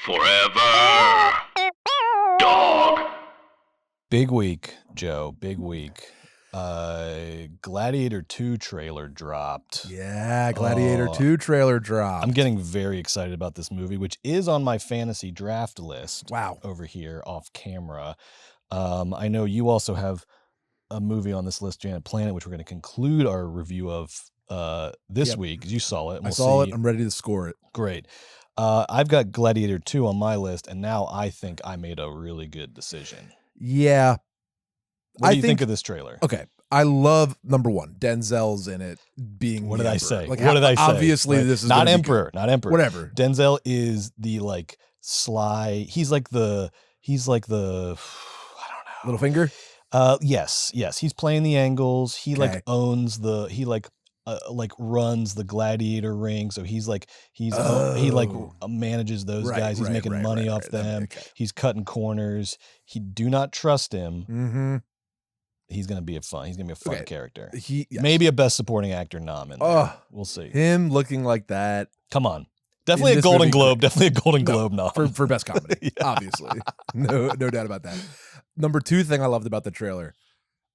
Forever. Dog. Big week, Joe. Big week. Gladiator 2 trailer dropped. Yeah, Gladiator 2 trailer dropped. I'm getting very excited about this movie, which is on my fantasy draft list. Wow. Over here off camera. I know you also have a movie on this list, Janet Planet, which we're going to conclude our review of this week, because you saw it. I saw it. I'm ready to score it. Great. I've got Gladiator 2 on my list, and now I think I made a really good decision. Yeah. What do you think of this trailer? Okay. I love, number one, Denzel's in it being What did I Emperor. say? Like, what did I say? Obviously, Right. this is not Emperor. Not Emperor. Whatever. Denzel is the like sly. He's like the I don't know. Littlefinger? Yes. He's playing the angles. He Okay. like owns the. He like runs the Gladiator ring. So he's like he like manages those guys. He's making money off them. Okay. He's cutting corners. He do not trust him. Mm-hmm. He's gonna be a fun Okay. character. Yes. Maybe a best supporting actor nom in there. We'll see. Him looking like that. Come on. Definitely In a this Golden movie, Globe. Definitely a Golden Globe nom. For best comedy, obviously. No doubt about that. Number two thing I loved about the trailer.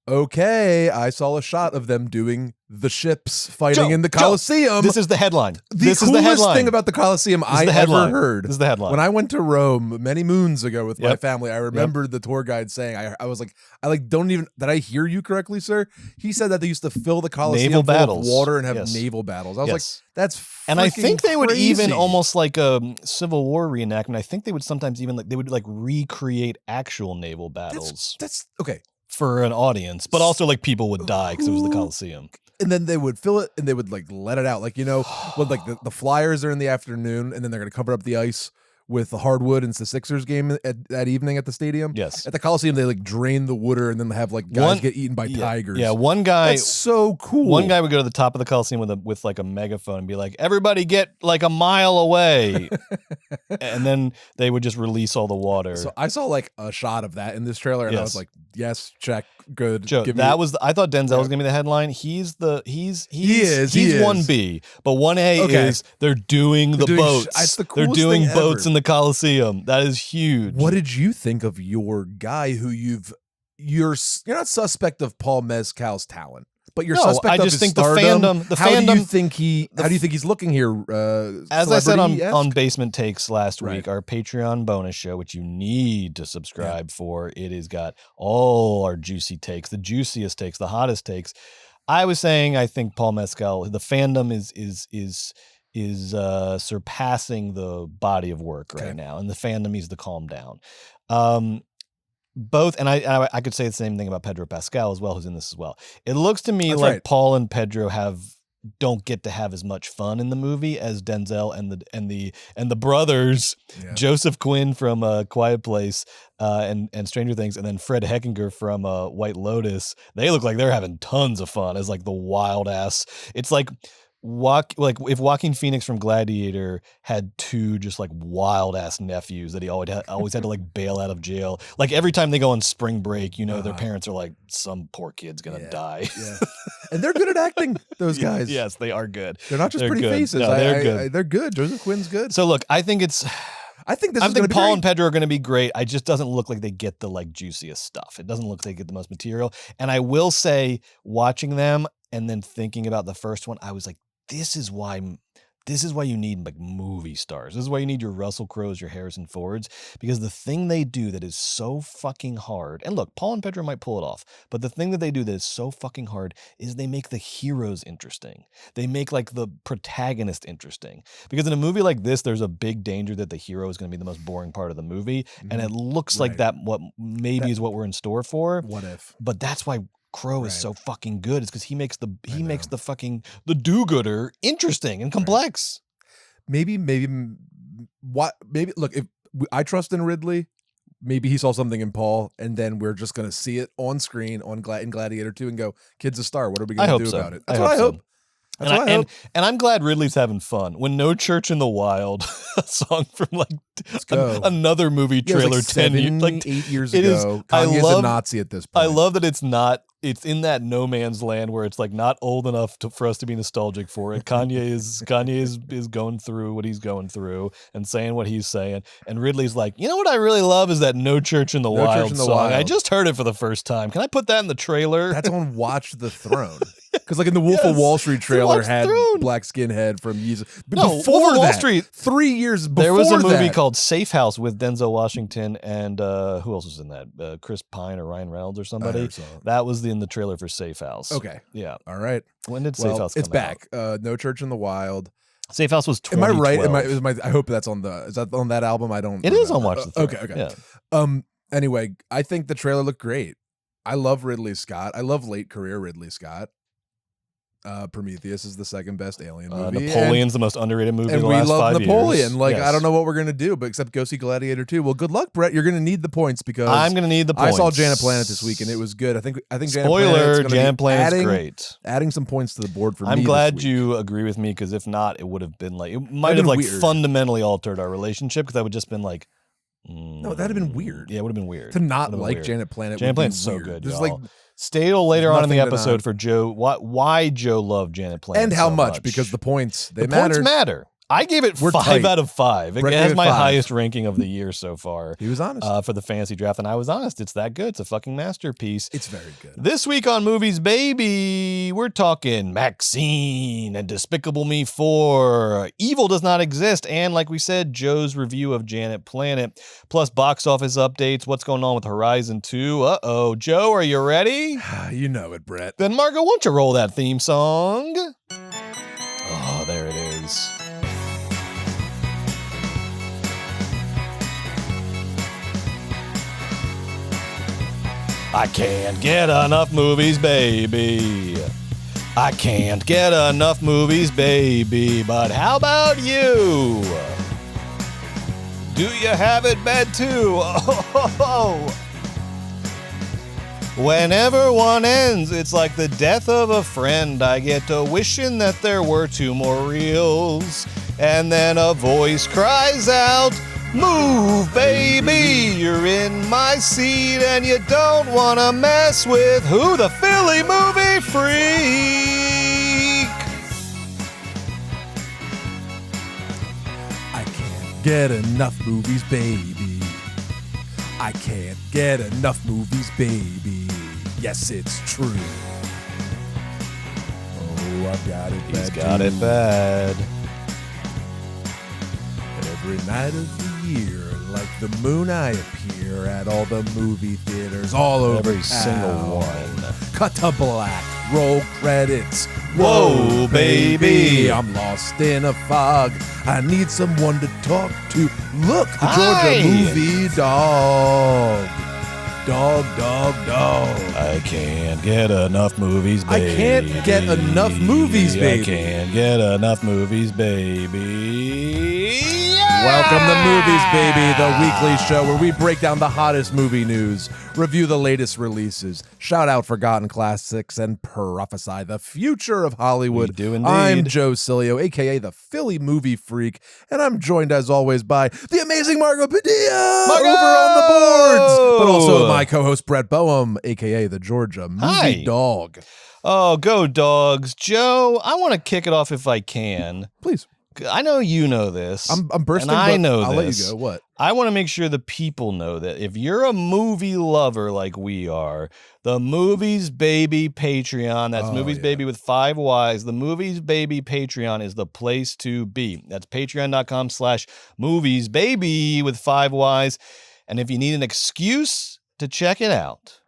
Okay, I saw a shot of them doing the ships fighting in the Colosseum. This is the headline. This is the coolest thing about the Colosseum I ever heard. This is the headline. When I went to Rome many moons ago with my Yep. family, I remembered the tour guide saying, I was like, don't even, did I hear you correctly, sir? He said that they used to fill the Colosseum Naval full battles. of water and have Yes. naval battles. I was Yes. like, that's And I think they would even crazy. almost like a Civil War reenactment. I think they would sometimes even they would recreate actual naval battles That's okay. for an audience, but also like people would die because it was the Colosseum. And then they would fill it and they would like let it out. Like, when like the Flyers are in the afternoon and then they're going to cover up the ice with the hardwood and it's the Sixers game that evening at the stadium. Yes. At the Coliseum, they like drain the water and then they have like guys get eaten by tigers. Yeah, one guy. That's so cool. One guy would go to the top of the Coliseum with like a megaphone and be like, "Everybody get like a mile away," and then they would just release all the water. So I saw like a shot of that in this trailer, and I was like, "Yes, check, good." Joe, I thought Denzel was gonna be the headline. He's 1B, but 1A is they're doing the boats. It's the they're coolest doing thing boats ever. in the Coliseum. That is huge. What did you think of your guy who you're not suspect of Paul Mezcal's talent, but you're suspect I of just his think stardom. How do you think how do you think he's looking here? As I said on celebrity-esque? Basement Takes last Right. week, our Patreon bonus show, which you need to subscribe for, it has got all our juicy takes, the juiciest takes, the hottest takes. I was saying I think Paul Mescal, the fandom is surpassing the body of work right now, and the fandom needs to calm down. Both, and I could say the same thing about Pedro Pascal as well, who's in this as well. It looks to me like Paul and Pedro don't get to have as much fun in the movie as Denzel and the brothers, Joseph Quinn from Quiet Place and Stranger Things, and then Fred Heckinger from White Lotus. They look like they're having tons of fun as like the wild ass. It's like if Joaquin Phoenix from Gladiator had two just like wild ass nephews that he always had to like bail out of jail. Like every time they go on spring break, their parents are like, some poor kid's gonna die. Yeah. And they're good at acting, those guys. Yes, they are good. They're not just pretty good. faces. No, they're good. They're good. Joseph Quinn's good. So look, I think Paul and Pedro are going to be great. I just doesn't look like they get the like juiciest stuff. It doesn't look like they get the most material. And I will say, watching them and then thinking about the first one, I was like, this is why you need like movie stars. This is why you need your Russell Crowes, your Harrison Fords, because the thing they do that is so fucking hard, and look, Paul and Pedro might pull it off, but the thing that they do that is so fucking hard is they make the heroes interesting. They make like the protagonist interesting. Because in a movie like this, there's a big danger that the hero is going to be the most boring part of the movie, and it looks like that is what we're in store for. What if? But that's why Crow is so fucking good. It's because he makes the do-gooder interesting and complex. Maybe look, if I trust in Ridley, maybe he saw something in Paul, and then we're just gonna see it on screen in Gladiator 2 and go, kid's a star. What are we gonna do about it? That's what I hope. That's what I hope. And I'm glad Ridley's having fun. When No Church in the Wild, a song from like another movie trailer, 10 years, like 8 years it is- ago. I Kanye's love- a Nazi at this point. I love that it's in that no man's land where it's like not old enough for us to be nostalgic for it. Kanye is going through what he's going through and saying what he's saying. And Ridley's like, you know what I really love is that No Church in the Wild song. I just heard it for the first time. Can I put that in the trailer? That's on Watch the Throne. Because like in the Wolf of Wall Street trailer had black skinhead from years before Wall that, Street. 3 years before There was a movie that. called Safe House with Denzel Washington and who else was in that? Chris Pine or Ryan Reynolds or somebody. never saw it. That was in the trailer for Safe House. Okay. Yeah. All right. When did Safe House come it's back. No Church in the Wild. Safe House was Am I 2012. right? I hope that's on the. Is that on that album? I don't. It is on Watch the Throne. Okay. Yeah. Anyway, I think the trailer looked great. I love Ridley Scott. I love late career Ridley Scott. Prometheus is the second best alien movie. Napoleon's the most underrated movie and of the we last love 5 Napoleon. years. Like, Yes. I don't know what we're gonna do, but except go see Gladiator 2. Well, good luck, Brett. You're gonna need the points because I'm going to need the points. I saw Janet Planet this week and it was good. I think Spoiler, Janet Planet's great. Adding some points to the board for me. I'm glad this week. you agree with me because if not, it would have been like, it might have like weird. fundamentally altered our relationship because I would just been like, No, that'd have been weird. Yeah, it would have been weird. To not Would've been like weird. Janet Planet. Janet would be Planet's so weird. good. There's y'all. like Stay till later on in the nothing to episode not. for Joe. Why Joe loved Janet Planet and how so much because the points the matter. points matter. I gave it We're 5 tight. out of 5. It Brett has gave it my 5. highest ranking of the year so far. He was honest. For the fantasy draft, and I was honest. It's that good. It's a fucking masterpiece. It's very good. This week on Movies Baby, we're talking MAXXXINE and Despicable Me 4. Evil Does Not Exist, and like we said, Joe's review of Janet Planet, plus box office updates, what's going on with Horizon 2. Uh-oh. Joe, are you ready? You know it, Brett. Then Margo, won't you roll that theme song? Oh, there it is. I can't get enough movies, baby. I can't get enough movies, baby. But how about you? Do you have it bad too? Oh. Whenever one ends, it's like the death of a friend. I get to wishing that there were 2 more reels. And then a voice cries out, "Move, baby, you're in my seat and you don't want to mess with who? The Philly movie freak." I can't get enough movies, baby. I can't get enough movies, baby. Yes, it's true. Oh, I've got it bad. He's got it bad. Every night of the year, like the moon, I appear at all the movie theaters all over Every town. single one. Cut to black, roll credits. Whoa, baby. I'm lost in a fog. I need someone to talk to. Look, the Hi. Georgia movie dog. Dog. I can't get enough movies, baby. I can't get enough movies, baby. I can't get enough movies, baby. Welcome to Movies, Baby, the weekly show where we break down the hottest movie news, review the latest releases, shout out forgotten classics, and prophesy the future of Hollywood. We do indeed. I'm Joe Cilio, a.k.a. the Philly Movie Freak, and I'm joined, as always, by the amazing Margo Padilla Margo! over on the boards, but also my co-host Brett Boehm, a.k.a. the Georgia Movie Hi. Dog. Oh, go dogs. Joe, I want to kick it off if I can. Please. I know you know this. I'm bursting, and I but know I'll this. let you go. What? I want to make sure the people know that if you're a movie lover like we are, the Movies Baby Patreon, that's Movies Baby with 5 Ys, the Movies Baby Patreon is the place to be. That's patreon.com/Movies Baby with 5 Ys. And if you need an excuse to check it out,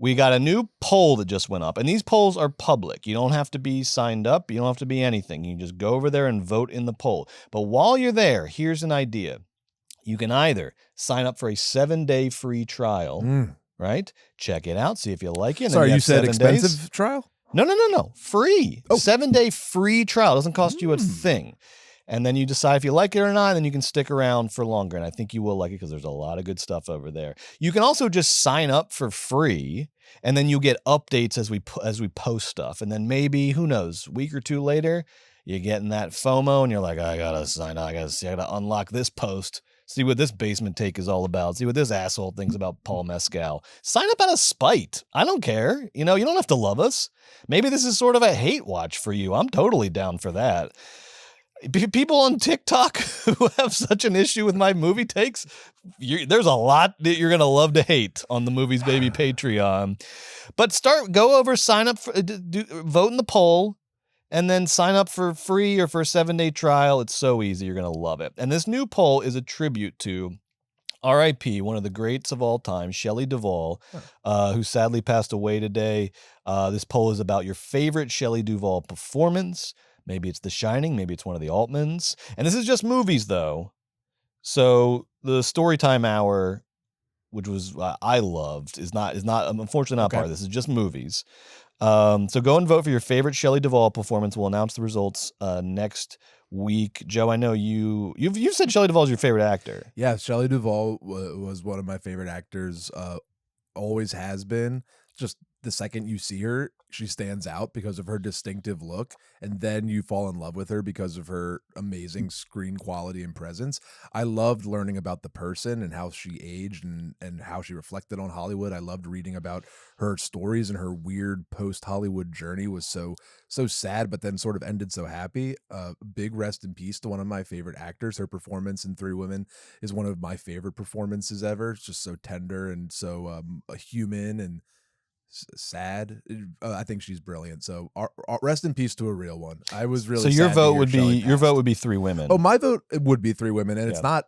we got a new poll that just went up, and these polls are public. You don't have to be signed up. You don't have to be anything. You can just go over there and vote in the poll. But while you're there, here's an idea. You can either sign up for a 7-day free trial, right? Check it out, see if you like it. and then Sorry, have you said 7 expensive days. trial? No. Free. Oh. 7-day free trial. Doesn't cost you a thing. And then you decide if you like it or not, and then you can stick around for longer. And I think you will like it because there's a lot of good stuff over there. You can also just sign up for free, and then you get updates as we post stuff. And then maybe, who knows, a week or two later, you're getting that FOMO, and you're like, I gotta sign up. I gotta unlock this post. See what this basement take is all about. See what this asshole thinks about Paul Mescal. Sign up out of spite. I don't care. You don't have to love us. Maybe this is sort of a hate watch for you. I'm totally down for that. People on TikTok who have such an issue with my movie takes, there's a lot that you're going to love to hate on the Movies Baby Patreon. But go over, sign up, vote in the poll, and then sign up for free or for a 7-day trial. It's so easy. You're going to love it. And this new poll is a tribute to R.I.P., one of the greats of all time, Shelley Duvall, who sadly passed away today. This poll is about your favorite Shelley Duvall performance. Maybe it's The Shining. Maybe it's one of the Altmans. And this is just movies, though. So the Storytime Hour, which was I loved, is not unfortunately not part of this. It's just movies. So go and vote for your favorite Shelley Duvall performance. We'll announce the results next week. Joe, I know you've said Shelley Duvall is your favorite actor. Yeah, Shelley Duvall was one of my favorite actors. Always has been. Just the second you see her, she stands out because of her distinctive look, and then you fall in love with her because of her amazing screen quality and presence. I loved learning about the person and how she aged and how she reflected on Hollywood. I loved reading about her stories, and her weird post-Hollywood journey was so sad, but then sort of ended so happy. Big rest in peace to one of my favorite actors. Her performance in Three Women is one of my favorite performances ever. It's just so tender and so human and sad. I think she's brilliant. So rest in peace to a real one. I was really so your vote would be Three Women. Oh, my vote would be Three Women, and it's not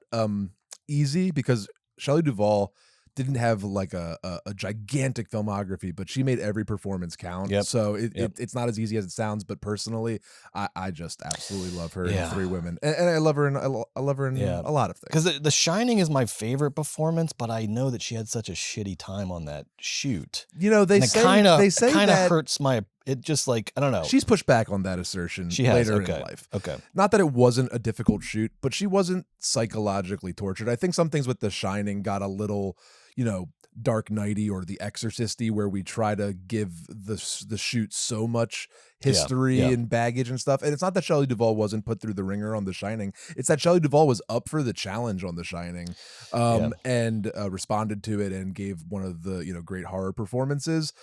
easy because Shelley Duvall didn't have like a gigantic filmography, but she made every performance count. Yep. So it's not as easy as it sounds. But personally, I just absolutely love her in Three Women, and I love her in a lot of things. Because The Shining is my favorite performance, but I know that she had such a shitty time on that shoot. They say that hurts my. It just like, I don't know. She's pushed back on that assertion later in life. Okay. Not that it wasn't a difficult shoot, but she wasn't psychologically tortured. I think some things with The Shining got a little, Dark Knighty or The Exorcist-y, where we try to give the shoot so much history and baggage and stuff. And it's not that Shelley Duvall wasn't put through the ringer on The Shining. It's that Shelley Duvall was up for the challenge on The Shining and responded to it and gave one of the great horror performances.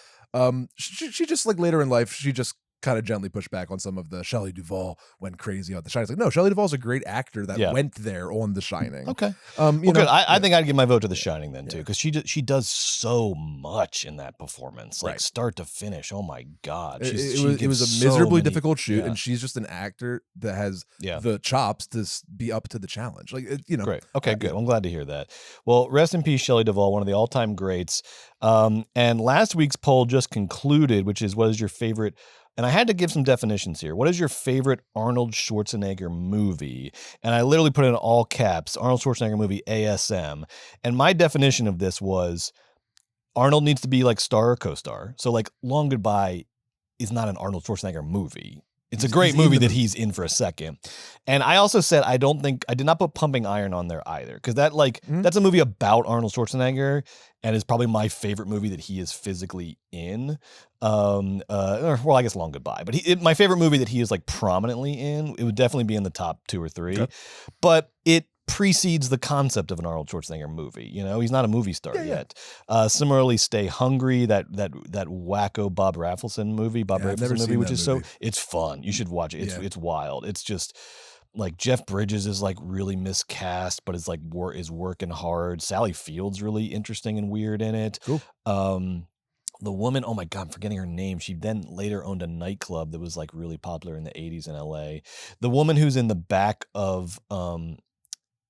She just, like, later in life, she just kind of gently pushed back on some of the Shelley Duvall went crazy on The Shining. It's like, no, Shelley Duvall's a great actor that went there on The Shining. Okay. Good. I think I'd give my vote to The Shining then too, because she does so much in that performance, like start to finish. Oh my God. It was a miserably difficult shoot, and she's just an actor that has the chops to be up to the challenge. Like, Great. Okay, good. I'm glad to hear that. Well, rest in peace, Shelley Duvall, one of the all-time greats. And last week's poll just concluded, which is, what is your favorite? And I had to give some definitions here. What is your favorite Arnold Schwarzenegger movie? And I literally put it in all caps, Arnold Schwarzenegger movie ASM. And my definition of this was Arnold needs to be like star or co-star. So like Long Goodbye is not an Arnold Schwarzenegger movie. It's a great movie that he's in for a second. And I also said I did not put Pumping Iron on there either, because that's a movie about Arnold Schwarzenegger and is probably my favorite movie that he is physically in. Well, I guess Long Goodbye, but my favorite movie that he is like prominently in, it would definitely be in the top 2 or 3. Okay. But it precedes the concept of an Arnold Schwarzenegger movie. He's not a movie star yet. Similarly, Stay Hungry, that wacko Bob Rafelson movie, which is it's fun. You should watch it. It's wild. It's just like Jeff Bridges is like really miscast, but is like is working hard. Sally Field's really interesting and weird in it. Cool. The woman, oh my God, I'm forgetting her name. She then later owned a nightclub that was like really popular in the 80s in LA. The woman who's in the back of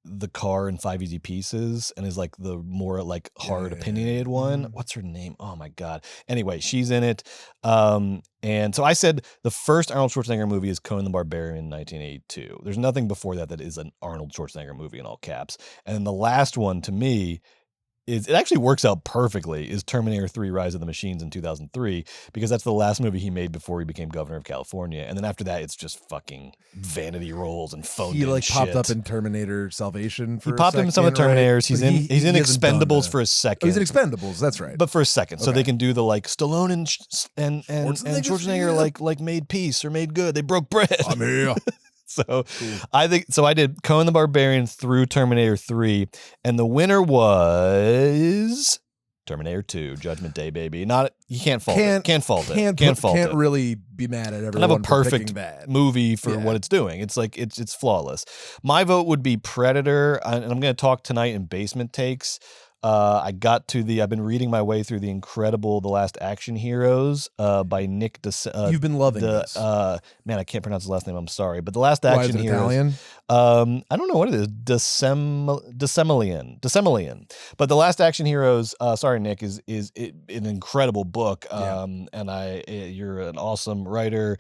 the car in 5 Easy Pieces and is like the more like hard opinionated one. What's her name? Oh my God. Anyway, she's in it. And so I said the first Arnold Schwarzenegger movie is Conan the Barbarian in 1982. There's nothing before that is an Arnold Schwarzenegger movie in all caps. And then the last one to me it actually works out perfectly is Terminator 3 Rise of the Machines in 2003, because that's the last movie he made before he became governor of California. And then after that, it's just fucking vanity roles and phoned in He popped shit. up in Terminator Salvation for He popped up in some of the Terminators. Right? He's in Expendables for a second. Oh, he's in Expendables, that's right. But for a second. So they can do the Stallone and Schwarzenegger like made peace or made good. They broke bread. I'm here. So cool. I did Conan the Barbarian through Terminator 3, and the winner was Terminator 2, Judgment Day, baby. You can't fault it. Can't fault it. Can't really be mad at everyone. Have a for perfect that movie for what it's doing. It's like it's flawless. My vote would be Predator, and I'm going to talk tonight in Basement Takes. I've been reading my way through the incredible The Last Action Heroes by Nick. You've been loving this. Man, I can't pronounce the last name. I'm sorry, but The Last Action Heroes. Italian? I don't know what it is. Decemelian. But The Last Action Heroes. Sorry, Nick, is an incredible book. And you're an awesome writer.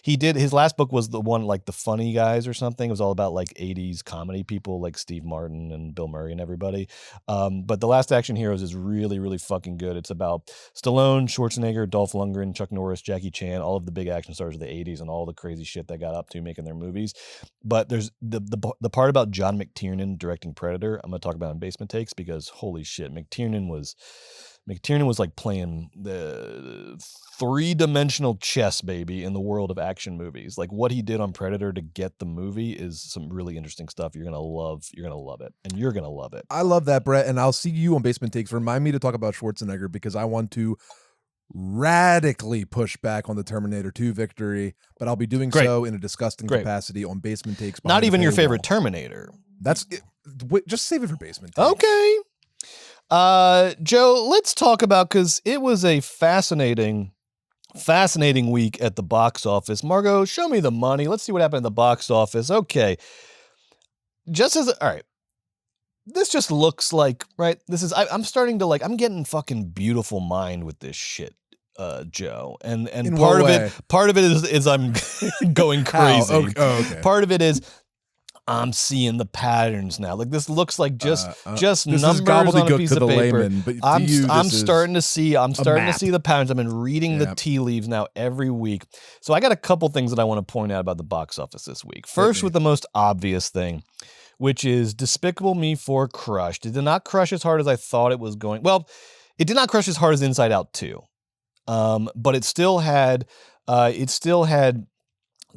His last book was the one like The Funny Guys or something. It was all about like 80s comedy people like Steve Martin and Bill Murray and everybody. But The Last Action Heroes is really, really fucking good. It's about Stallone, Schwarzenegger, Dolph Lundgren, Chuck Norris, Jackie Chan, all of the big action stars of the 80s and all the crazy shit they got up to making their movies. But there's the part about John McTiernan directing Predator, I'm going to talk about in Basement Takes, because holy shit, McTiernan was like playing the three-dimensional chess, baby, in the world of action movies. Like what he did on Predator to get the movie is some really interesting stuff. You're gonna love it, and you're gonna love it. I love that, Brett, and I'll see you on Basement Takes. Remind me to talk about Schwarzenegger, because I want to radically push back on the Terminator 2 victory, but I'll be doing so in a disgusting capacity on Basement Takes. Not even your favorite Terminator. That's it. Wait, just save it for Basement Takes. Okay. Joe, let's talk about, because it was a fascinating week at the box office. Margot, show me the money. Let's see what happened at the box office. Okay. All right. This just looks like, right? I'm starting to I'm getting fucking Beautiful Mind with this shit, Joe. And part of it is I'm going crazy. Okay. Part of it is I'm seeing the patterns now. Like this looks like just numbers on a piece of paper. Layman, but I'm starting to see the patterns. I've been reading the tea leaves now every week. So I got a couple things that I want to point out about the box office this week. First, with the most obvious thing, which is Despicable Me 4 crushed. It did not crush as hard as I thought it was going. Well, it did not crush as hard as Inside Out 2. But it still had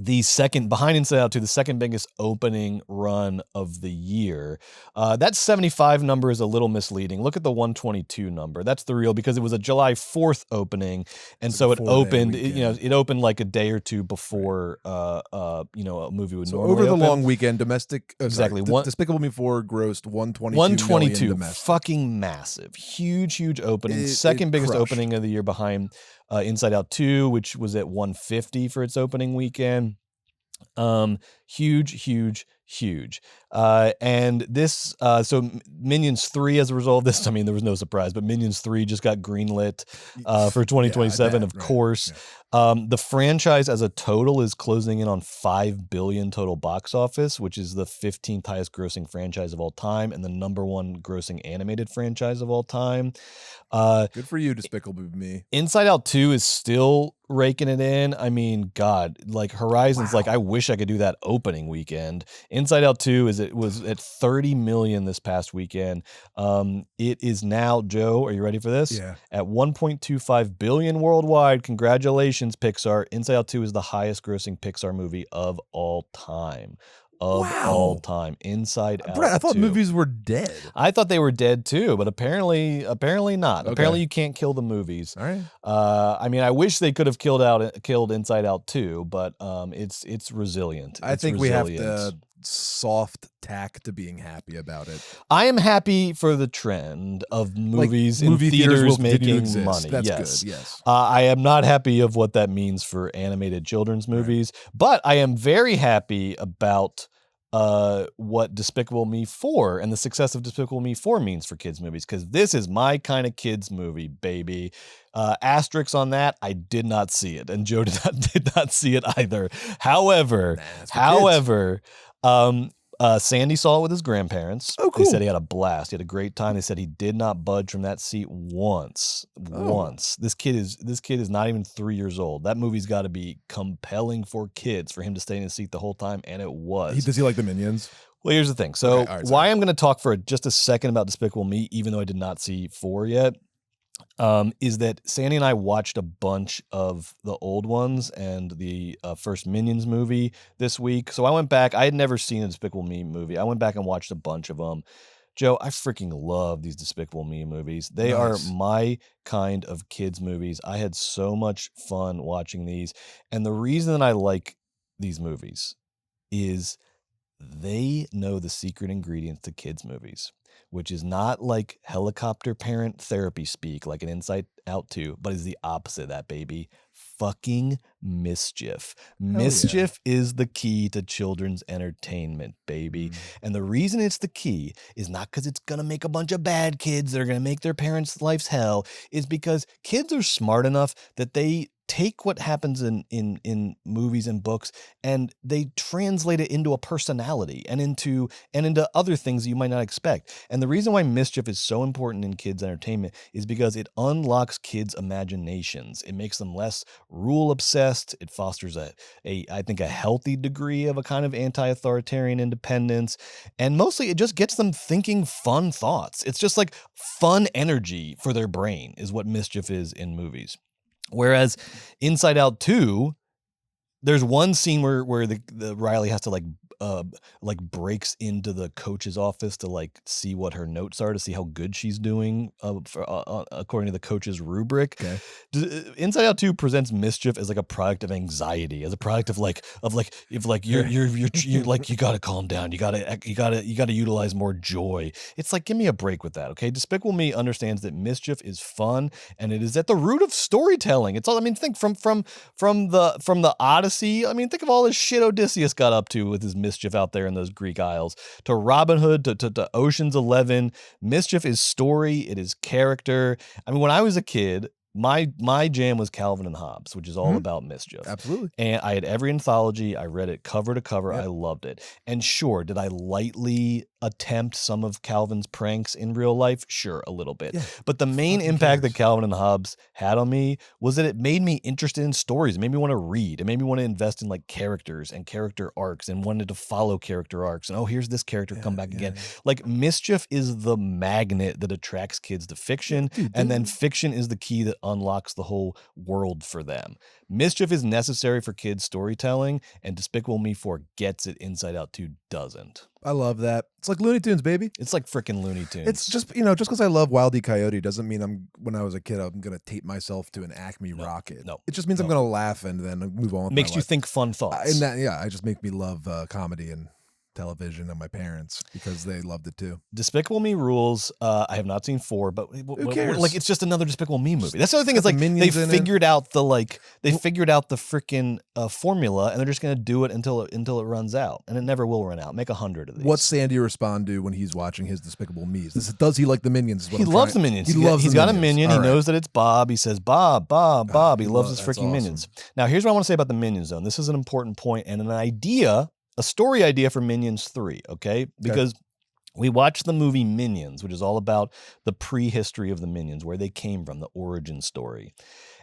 the second, behind Inside Out 2, the second biggest opening run of the year. That 75 number is a little misleading. Look at the 122 number. That's the real, because it was a July 4th opening, and so it opened. It opened like a day or two before a movie would normally over the open. long weekend. Despicable Me 4 grossed 122 million. Fucking massive, huge opening. Second biggest opening of the year behind Inside Out 2, which was at 150 for its opening weekend. Huge. And this, so Minions 3, as a result of this, I mean, there was no surprise, but Minions 3 just got greenlit for 2027, of course. Yeah. The franchise as a total is closing in on $5 billion total box office, which is the 15th highest grossing franchise of all time and the number one grossing animated franchise of all time. Good for you, Despicable Me. Inside Out 2 is still raking it in. I mean, God, like Horizon's I wish I could do that opening weekend. Inside Out 2 was at 30 million this past weekend. It is now, Joe, are you ready for this? Yeah. At 1.25 billion worldwide. Congratulations, Pixar. Inside Out 2 is the highest grossing Pixar movie of all time. All time. Inside Out. Brett, I thought movies were dead. I thought they were dead too, but apparently not. Okay. Apparently you can't kill the movies. All right. I mean, I wish they could have killed Inside Out too, but it's resilient. I think we have to soft tack to being happy about it. I am happy for the trend of movies in movie theaters making money. That's yes. good. Yes. I am not happy of what that means for animated children's movies, but I am very happy about what Despicable Me 4 and the success of Despicable Me 4 means for kids movies, because this is my kind of kids movie, baby. Asterisks on that, I did not see it, and Joe did not see it either. However, Sandy saw it with his grandparents. Oh, cool. They said he had a blast. He had a great time. They said he did not budge from that seat once. Once. This kid is not even 3 years old. That movie's got to be compelling for kids for him to stay in his seat the whole time, and it was. Does he like the Minions? Well, here's the thing. So Okay, all right, why I'm going to talk for just a second about Despicable Me, even though I did not see 4 yet, is that Sandy and I watched a bunch of the old ones and the first Minions movie this week. So I went back. I had never seen a Despicable Me movie. I went back and watched a bunch of them. Joe, I freaking love these Despicable Me movies. They are my kind of kids movies. I had so much fun watching these. And the reason that I like these movies is they know the secret ingredients to kids movies, which is not like helicopter parent therapy speak, like an Inside Out 2, but is the opposite of that, baby. Fucking mischief. Mischief is the key to children's entertainment, baby. And the reason it's the key is not because it's going to make a bunch of bad kids that are going to make their parents' lives hell, is because kids are smart enough that they take what happens in movies and books and they translate it into a personality and into other things you might not expect. And the reason why mischief is so important in kids' entertainment is because it unlocks kids' imaginations. It makes them less rule obsessed. It fosters I think a healthy degree of a kind of anti-authoritarian independence. And mostly it just gets them thinking fun thoughts. It's just like fun energy for their brain is what mischief is in movies. Whereas Inside Out 2, there's one scene where the Riley has to like breaks into the coach's office to like see what her notes are, to see how good she's doing according to the coach's rubric. Okay. Inside Out 2 presents mischief as like a product of anxiety, as a product of you're like, you gotta calm down, you gotta utilize more joy. It's like, give me a break with that, okay? Despicable Me understands that mischief is fun and it is at the root of storytelling. It's all, I mean, think from the Odyssey. I mean, think of all this shit Odysseus got up to with his mischief out there in those Greek Isles, to Robin Hood, to Ocean's 11. Mischief is story. It is character. I mean, when I was a kid, my jam was Calvin and Hobbes, which is all about mischief. Absolutely. And I had every anthology. I read it cover to cover. Yep. I loved it. And sure, did I lightly attempt some of Calvin's pranks in real life? Sure, a little bit. Yeah. But the main impact that Calvin and Hobbes had on me was that it made me interested in stories. It made me want to read. It made me want to invest in like characters and character arcs and wanted to follow character arcs. And here's this character come back again. Yeah. Like mischief is the magnet that attracts kids to fiction. And then fiction is the key that unlocks the whole world for them. Mischief is necessary for kids' storytelling, and Despicable Me 4 gets it. Inside Out 2 doesn't. I love that. It's like Looney Tunes, baby. It's like freaking Looney Tunes. It's just, just because I love Wile E. Coyote doesn't mean when I was a kid, I'm going to tape myself to an Acme rocket. No. It just means I'm going to laugh and then move on. Makes you think fun thoughts. And that, I just make me love comedy and television and my parents because they loved it too. Despicable Me rules. I have not seen 4, but who cares? Like it's just another Despicable Me movie. That's the other thing. Is like they figured out the freaking formula, and they're just gonna do it until it runs out, and it never will run out. Make 100 of these. What's Sandy respond to when he's watching his Despicable Me's? Does he like the Minions? He loves the Minions. He's got a minion. He knows that it's Bob. He says Bob, Bob, Bob. He loves his freaking Minions. Now here's what I want to say about the Minions, though. This is an important point and a story idea for Minions 3, okay? Because we watched the movie Minions, which is all about the prehistory of the Minions, where they came from, the origin story.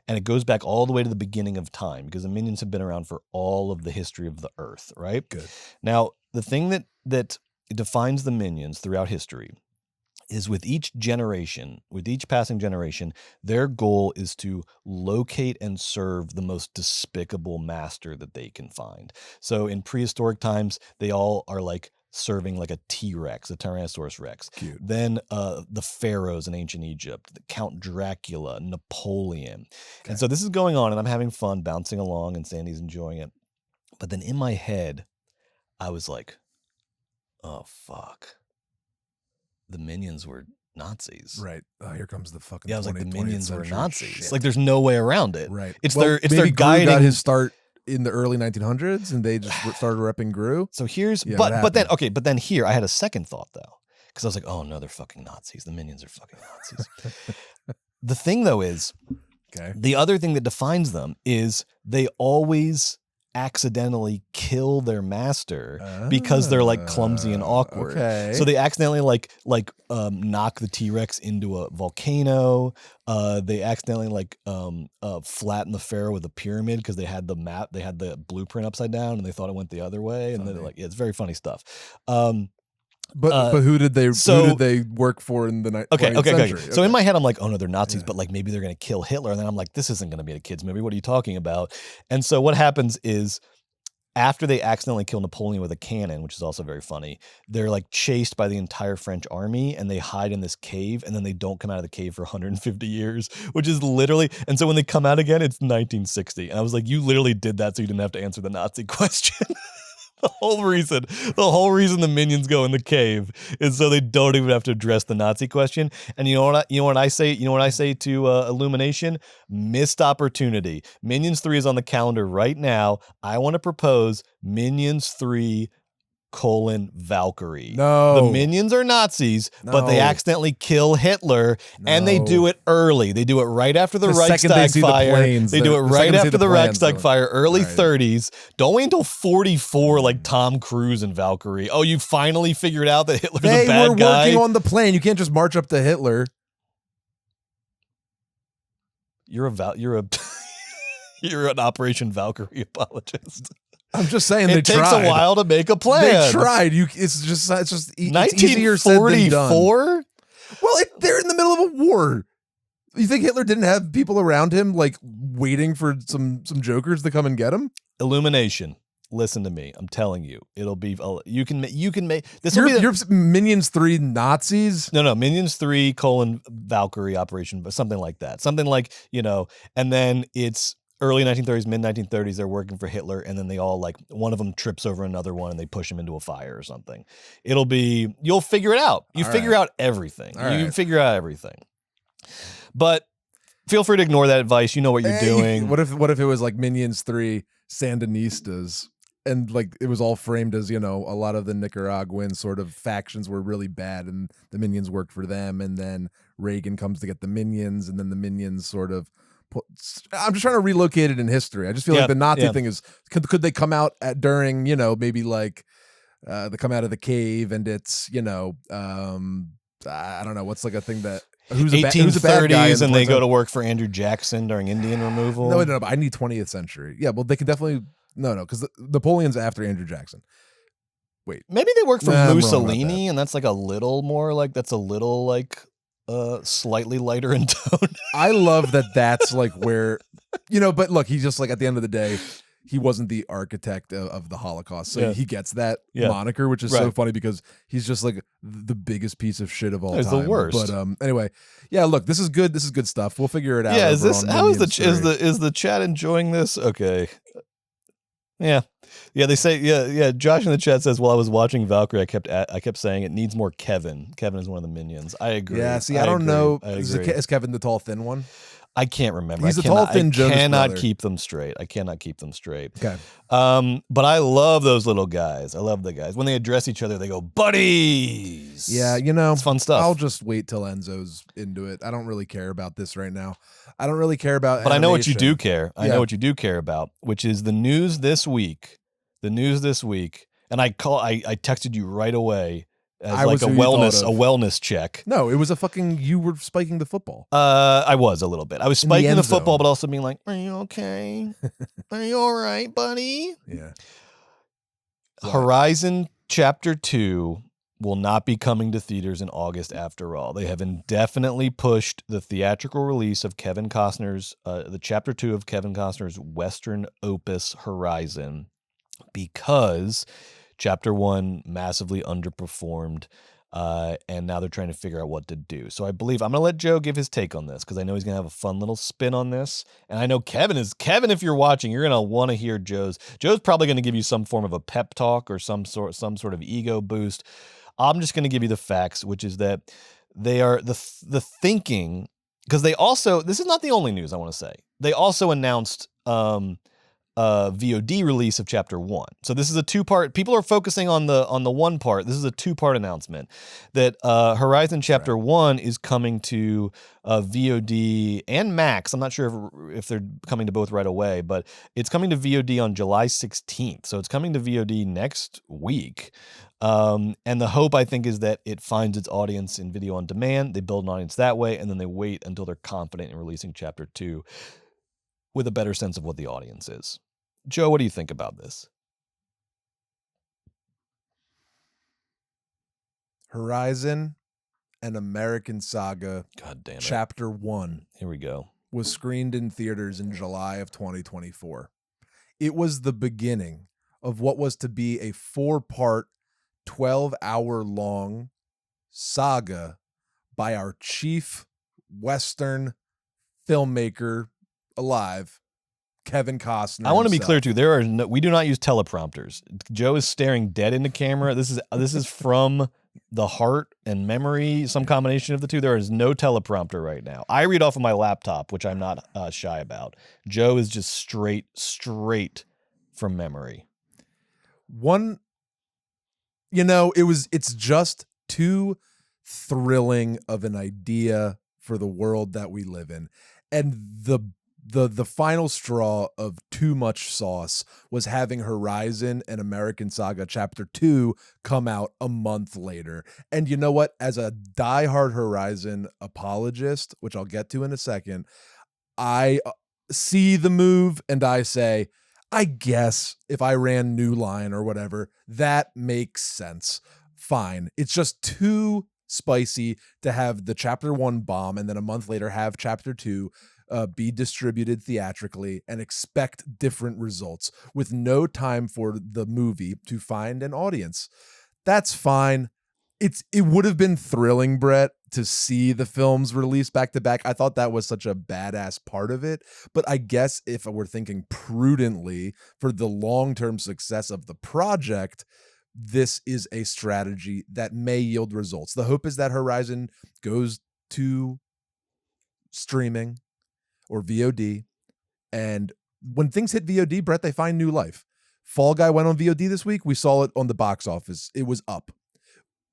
And it goes back all the way to the beginning of time, because the Minions have been around for all of the history of the Earth, right? Good. Now, the thing that defines the Minions throughout history is with each passing generation, their goal is to locate and serve the most despicable master that they can find. So in prehistoric times, they all are like serving like a T-Rex, a Tyrannosaurus Rex. Cute. Then the pharaohs in ancient Egypt, Count Dracula, Napoleon. Okay. And so this is going on, and I'm having fun bouncing along, and Sandy's enjoying it. But then in my head, I was like, oh, fuck. The Minions were Nazis. Right. Here comes the fucking. Yeah, I was like, the Minions were Nazis. Shit. Like, there's no way around it. Right. It's their guiding. Got his start in the early 1900s, and they just started repping Gru. So here's, but then here I had a second thought though, because I was like, oh no, they're fucking Nazis. The Minions are fucking Nazis. The thing though is, the other thing that defines them is they always accidentally kill their master because they're like clumsy and awkward. Okay. So they accidentally knock the T-Rex into a volcano. They accidentally flatten the pharaoh with a pyramid because they had the map, they had the blueprint upside down, and they thought it went the other way. And then it's very funny stuff. But who did they work for in the 20th century? So in my head, I'm like, oh no, they're Nazis, but like maybe they're going to kill Hitler. And then I'm like, this isn't going to be a kid's movie. What are you talking about? And so what happens is after they accidentally kill Napoleon with a cannon, which is also very funny, they're like chased by the entire French army and they hide in this cave, and then they don't come out of the cave for 150 years, which is literally, and so when they come out again, it's 1960. And I was like, you literally did that so you didn't have to answer the Nazi question. The whole reason the minions go in the cave is so they don't even have to address the Nazi question. And you know what I say to Illumination? Missed opportunity. Minions 3 is on the calendar right now. I want to propose Minions 3 : Valkyrie. No. The minions are Nazis, but they accidentally kill Hitler, and they do it early. They do it right after the Reichstag fire. They do it right after the Reichstag fire, early 30s. Don't wait until 44 like Tom Cruise and Valkyrie. Oh, you finally figured out that Hitler's a bad guy? They were working on the plan. You can't just march up to Hitler. You're an Operation Valkyrie apologist. I'm just saying it takes a while to make a plan. They tried. It's easier said than done. 1944? Well, they're in the middle of a war. You think Hitler didn't have people around him like waiting for some jokers to come and get him? Illumination. Listen to me. I'm telling you, it'll be. You can make this. Your Minions 3 Nazis? No. Minions 3 : Valkyrie operation, but something like that. Something like, and then it's early 1930s, mid 1930s. They're working for Hitler, and then they all one of them trips over another one, and they push him into a fire or something. You'll figure it out. You figure out everything. You figure out everything. But feel free to ignore that advice. You know what you're doing. What if it was like Minions 3 Sandinistas? And it was all framed as, a lot of the Nicaraguan sort of factions were really bad and the minions worked for them. And then Reagan comes to get the minions, and then the minions sort of I'm just trying to relocate it in history. I just feel like the Nazi thing is, could they come out during, maybe they come out of the cave and it's, I don't know, what's a thing that, who's 1830s and they go to work for Andrew Jackson during Indian removal? No, but I need 20th century. Yeah, well, they can definitely, no, because Napoleon's after Andrew Jackson. Wait. Maybe they work for Mussolini, and that's a little more that's a little slightly lighter in tone. I love that that's where, but look, he's just at the end of the day, he wasn't the architect of the Holocaust. So he gets that moniker, which is so funny because he's just the biggest piece of shit of all time. He's the worst. But anyway, this is good. This is good stuff. We'll figure it out. Yeah, is the chat enjoying this? Okay. Yeah. They say Josh in the chat says, while I was watching Valkyrie, I kept saying it needs more Kevin. Kevin is one of the minions. I agree. Yeah, see, I don't know. Is Kevin the tall thin one? I can't remember. He's a tall thin Jonas brother. I cannot keep them straight. Okay. But I love those little guys. I love the guys. When they address each other, they go, buddies. Yeah, it's fun stuff. I'll just wait till Enzo's into it. I don't really care about this right now. I don't really care about But animation. I know what you do care. I know what you do care about, which is the news this week. And I texted you right away as a wellness check. No, it was you were spiking the football. I was a little bit. I was spiking the football, but also being like, are you okay? Are you all right, buddy? Yeah. Horizon Chapter 2 will not be coming to theaters in August after all. They have indefinitely pushed the theatrical release of Kevin Costner's, the Chapter 2 of Kevin Costner's Western opus Horizon, because Chapter 1 massively underperformed, and now they're trying to figure out what to do. So I believe I'm going to let Joe give his take on this because I know he's going to have a fun little spin on this. And I know Kevin, if you're watching, you're going to want to hear Joe's probably going to give you some form of a pep talk or some sort of ego boost. I'm just going to give you the facts, which is that they are the thinking, because they also, this is not the only news I want to say. They also announced VOD release of Chapter 1. So this is a two-part. People are focusing on the one part. This is a two-part announcement that Horizon Chapter 1 is coming to VOD and Max. I'm not sure if they're coming to both right away, but it's coming to VOD on July 16th. So it's coming to VOD next week. And the hope, I think, is that it finds its audience in video on demand. They build an audience that way, and then they wait until they're confident in releasing Chapter 2 with a better sense of what the audience is. Joe, what do you think about this? Horizon and American Saga God damn it. Chapter 1. Here we go. Was screened in theaters in July of 2024. It was the beginning of what was to be a 4-part, 12-hour-long saga by our chief Western filmmaker alive, Kevin Costner. I want to be himself. clear too. We do not use teleprompters. Joe is staring dead into camera. This is from the heart and memory, some combination of the two. There is no teleprompter right now. I read off of my laptop, which I'm not shy about. Joe is just straight from memory. It's just too thrilling of an idea for the world that we live in. And the final straw of too much sauce was having Horizon and American Saga Chapter 2 come out a month later. And you know what? As a diehard Horizon apologist, which I'll get to in a second, I see the move and I say, I guess if I ran New Line or whatever, that makes sense. Fine. It's just too spicy to have the Chapter 1 bomb and then a month later have Chapter 2 be distributed theatrically and expect different results with no time for the movie to find an audience. That's fine. It would have been thrilling, Brett, to see the films released back to back. I thought that was such a badass part of it. But I guess if we're thinking prudently for the long-term success of the project, this is a strategy that may yield results. The hope is that Horizon goes to streaming or VOD, and when things hit VOD, Brett, they find new life. Fall Guy went on VOD this week. We saw it on the box office. It was up.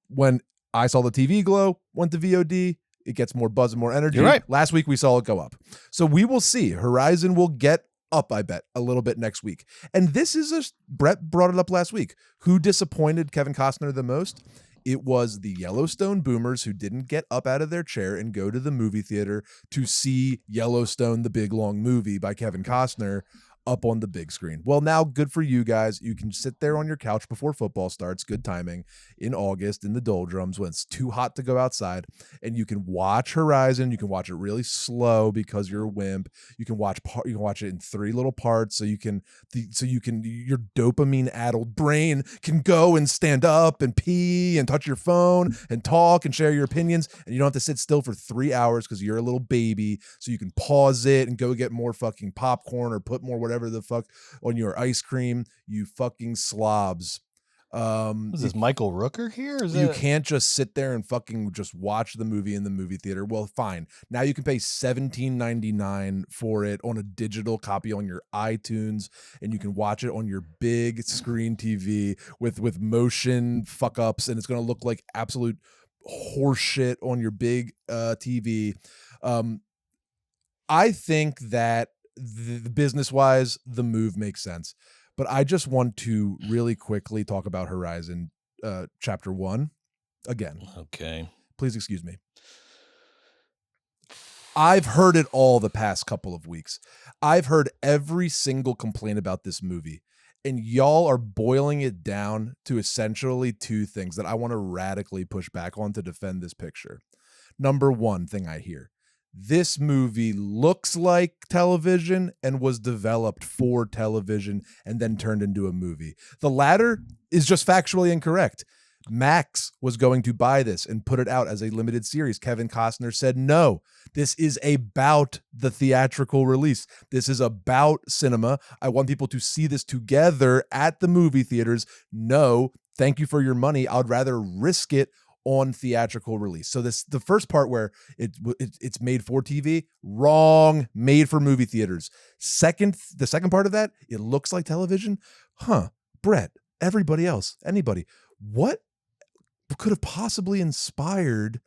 When I saw the TV Glow went to VOD, it gets more buzz and more energy. You're right. Last week we saw it go up. So we will see. Horizon will get up, I bet, a little bit next week. And this is Brett brought it up last week. Who disappointed Kevin Costner the most? It was the Yellowstone boomers who didn't get up out of their chair and go to the movie theater to see Yellowstone, the big long movie by Kevin Costner, up on the big screen. Well, now good for you guys. You can sit there on your couch before football starts, good timing, in August in the doldrums when it's too hot to go outside, and you can watch Horizon. You can watch it really slow because you're a wimp. You can watch it in 3 little parts so you can your dopamine addled brain can go and stand up and pee and touch your phone and talk and share your opinions, and you don't have to sit still for 3 hours because you're a little baby, so you can pause it and go get more fucking popcorn or put more whatever the fuck on your ice cream, you fucking slobs. Is this Michael Rooker here? You can't just sit there and fucking just watch the movie in the movie theater. Well, fine. Now you can pay $17.99 for it on a digital copy on your iTunes, and you can watch it on your big screen TV with motion fuck ups, and it's going to look like absolute horseshit on your big TV. I think that the business-wise, the move makes sense. But I just want to really quickly talk about Horizon Chapter 1 again. Okay. Please excuse me. I've heard it all the past couple of weeks. I've heard every single complaint about this movie. And y'all are boiling it down to essentially 2 things that I want to radically push back on to defend this picture. Number 1 thing I hear. This movie looks like television and was developed for television and then turned into a movie. The latter is just factually incorrect. Max was going to buy this and put it out as a limited series. Kevin Costner said, no, this is about the theatrical release. This is about cinema. I want people to see this together at the movie theaters. No, thank you for your money. I'd rather risk it on theatrical release. So the first part where it's made for TV, wrong, made for movie theaters. The second part of that, it looks like television. Brett, everybody else, anybody, what could have possibly inspired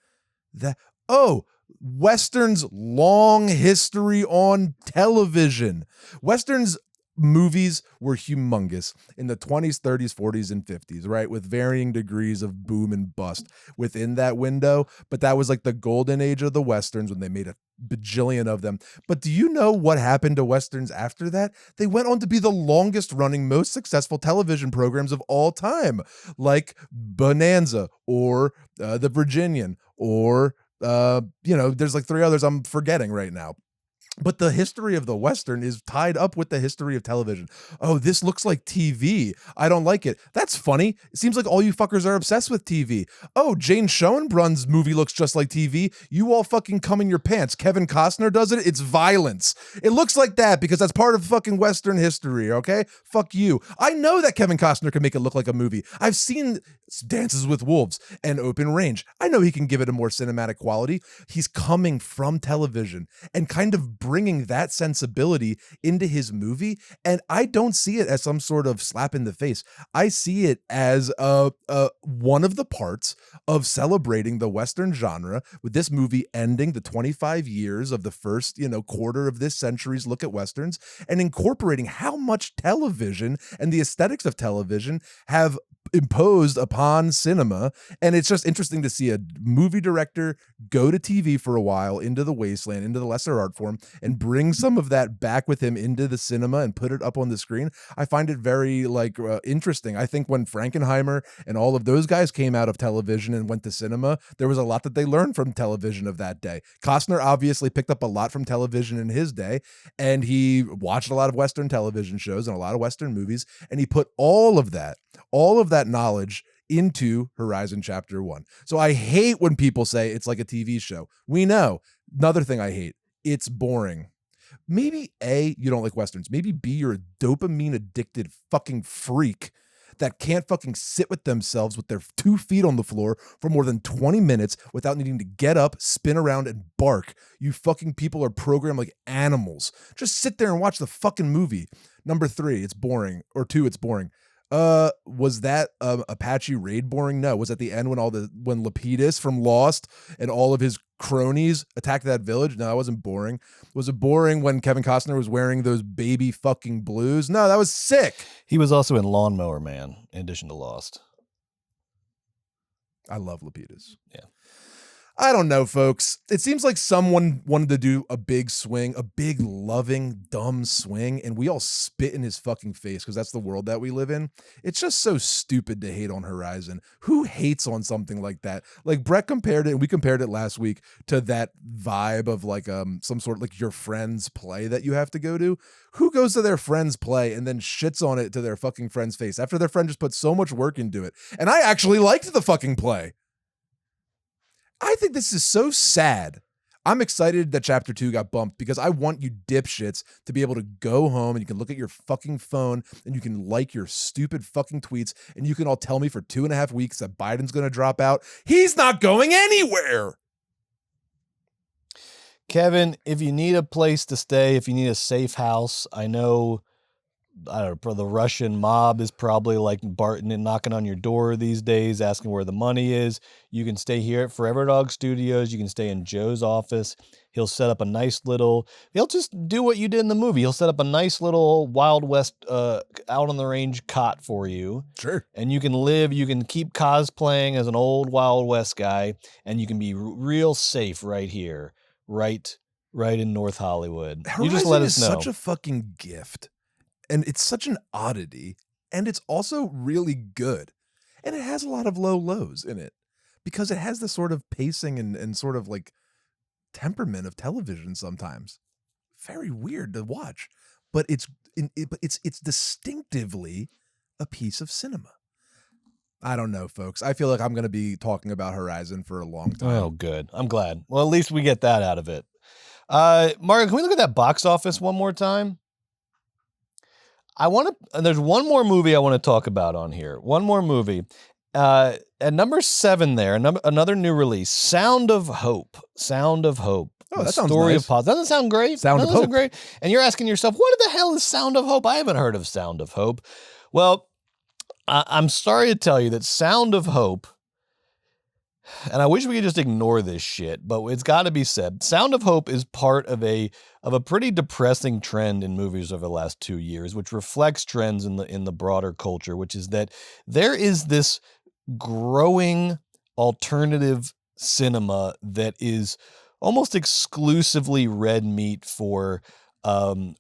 that? Oh, Westerns long history on television. Westerns movies were humongous in the 20s, 30s, 40s, and 50s, right? With varying degrees of boom and bust within that window. But that was like the golden age of the Westerns when they made a bajillion of them. But do you know what happened to Westerns after that? They went on to be the longest running, most successful television programs of all time, like Bonanza or The Virginian or, there's like 3 others I'm forgetting right now. But the history of the Western is tied up with the history of television. Oh, this looks like TV. I don't like it. That's funny. It seems like all you fuckers are obsessed with TV. Oh, Jane Schoenbrun's movie looks just like TV. You all fucking come in your pants. Kevin Costner does it. It's violence. It looks like that because that's part of fucking Western history, okay? Fuck you. I know that Kevin Costner can make it look like a movie. I've seen Dances with Wolves and Open Range. I know he can give it a more cinematic quality. He's coming from television and kind of bringing that sensibility into his movie, and I don't see it as some sort of slap in the face. I see it as one of the parts of celebrating the Western genre, with this movie ending the 25 years of the first, quarter of this century's look at Westerns, and incorporating how much television and the aesthetics of television have imposed upon cinema. And it's just interesting to see a movie director go to TV for a while, into the wasteland, into the lesser art form, and bring some of that back with him into the cinema and put it up on the screen. I find it very interesting. I think when Frankenheimer and all of those guys came out of television and went to cinema, there was a lot that they learned from television of that day. Costner obviously picked up a lot from television in his day, and he watched a lot of Western television shows and a lot of Western movies, and he put all of that knowledge into Horizon Chapter 1. So I hate when people say it's like a TV show. We know. Another thing I hate, it's boring. Maybe A, you don't like Westerns. Maybe B, you're a dopamine addicted fucking freak that can't fucking sit with themselves with their 2 feet on the floor for more than 20 minutes without needing to get up, spin around, and bark. You fucking people are programmed like animals. Just sit there and watch the fucking movie. Number 3, it's boring. Or 2, it's boring. Was that Apache raid boring? No. Was at the end when Lapidus from Lost and all of his cronies attacked that village? No, that wasn't boring. Was it boring when Kevin Costner was wearing those baby fucking blues? No, that was sick. He was also in Lawnmower Man in addition to Lost. I love Lapidus. Yeah. I don't know, folks. It seems like someone wanted to do a big swing, a big, loving, dumb swing, and we all spit in his fucking face because that's the world that we live in. It's just so stupid to hate on Horizon. Who hates on something like that? Like Brett compared it, and we compared it last week to that vibe of like some sort of like your friend's play that you have to go to. Who goes to their friend's play and then shits on it to their fucking friend's face after their friend just put so much work into it? And I actually liked the fucking play. I think this is so sad. I'm excited that Chapter 2 got bumped because I want you dipshits to be able to go home and you can look at your fucking phone and you can like your stupid fucking tweets and you can all tell me for 2.5 weeks that Biden's going to drop out. He's not going anywhere. Kevin, if you need a place to stay, if you need a safe house, I know the Russian mob is probably like Barton and knocking on your door these days, asking where the money is. You can stay here at Forever Dog Studios. You can stay in Joe's office. He'll set up a nice little, he'll just do what you did in the movie. He'll set up a nice little Wild West, out on the range cot for you. Sure. And you can keep cosplaying as an old Wild West guy, and you can be real safe right here, right in North Hollywood. Horizon you just let us know. Such a fucking gift. And it's such an oddity, and it's also really good. And it has a lot of low lows in it because it has the sort of pacing and sort of like temperament of television sometimes. Very weird to watch, but it's distinctively a piece of cinema. I don't know, folks. I feel like I'm going to be talking about Horizon for a long time. Oh, good. I'm glad. Well, at least we get that out of it. Mario, can we look at that box office one more time? There's one more movie I want to talk about on here. One more movie. At number 7 there, another new release, Sound of Hope. Sound of Hope. Oh, that sounds Story nice. of Pause. Doesn't sound great? Sound of Hope. Great. And you're asking yourself, what the hell is Sound of Hope? I haven't heard of Sound of Hope. Well, I'm sorry to tell you that Sound of Hope, and I wish we could just ignore this shit, but it's got to be said. Sound of Hope is part of a pretty depressing trend in movies over the last 2 years, which reflects trends in the broader culture, which is that there is this growing alternative cinema that is almost exclusively red meat for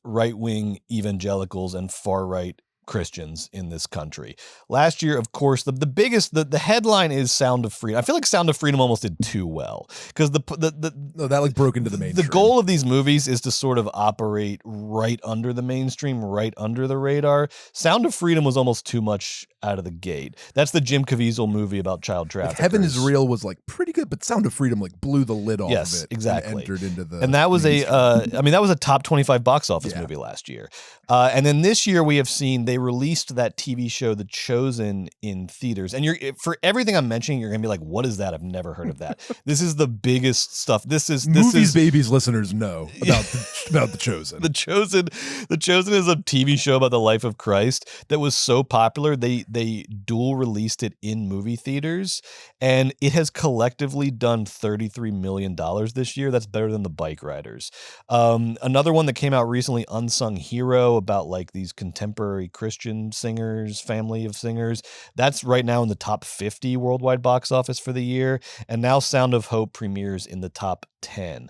right-wing evangelicals and far-right Christians in this country. Last year, of course, the biggest, the headline is Sound of Freedom. I feel like Sound of Freedom almost did too well because that like broke into the mainstream. The goal of these movies is to sort of operate right under the mainstream, right under the radar. Sound of Freedom was almost too much out of the gate. That's the Jim Caviezel movie about child traffickers. Heaven is Real was like pretty good, but Sound of Freedom like blew the lid off of it. Exactly. And entered into the and that was that was a top 25 box office movie last year. And then this year we have seen they released that TV show The Chosen in theaters. And for everything I'm mentioning, you're gonna be like, what is that? I've never heard of that. This is the biggest stuff. This is babies listeners know about The Chosen. The Chosen is a TV show about the life of Christ that was so popular they dual released it in movie theaters, and it has collectively done $33 million this year. That's better than The Bike Riders. Another one that came out recently, Unsung Hero, about like these contemporary Christian singers, family of singers. That's right now in the top 50 worldwide box office for the year. And now Sound of Hope premieres in the top 10.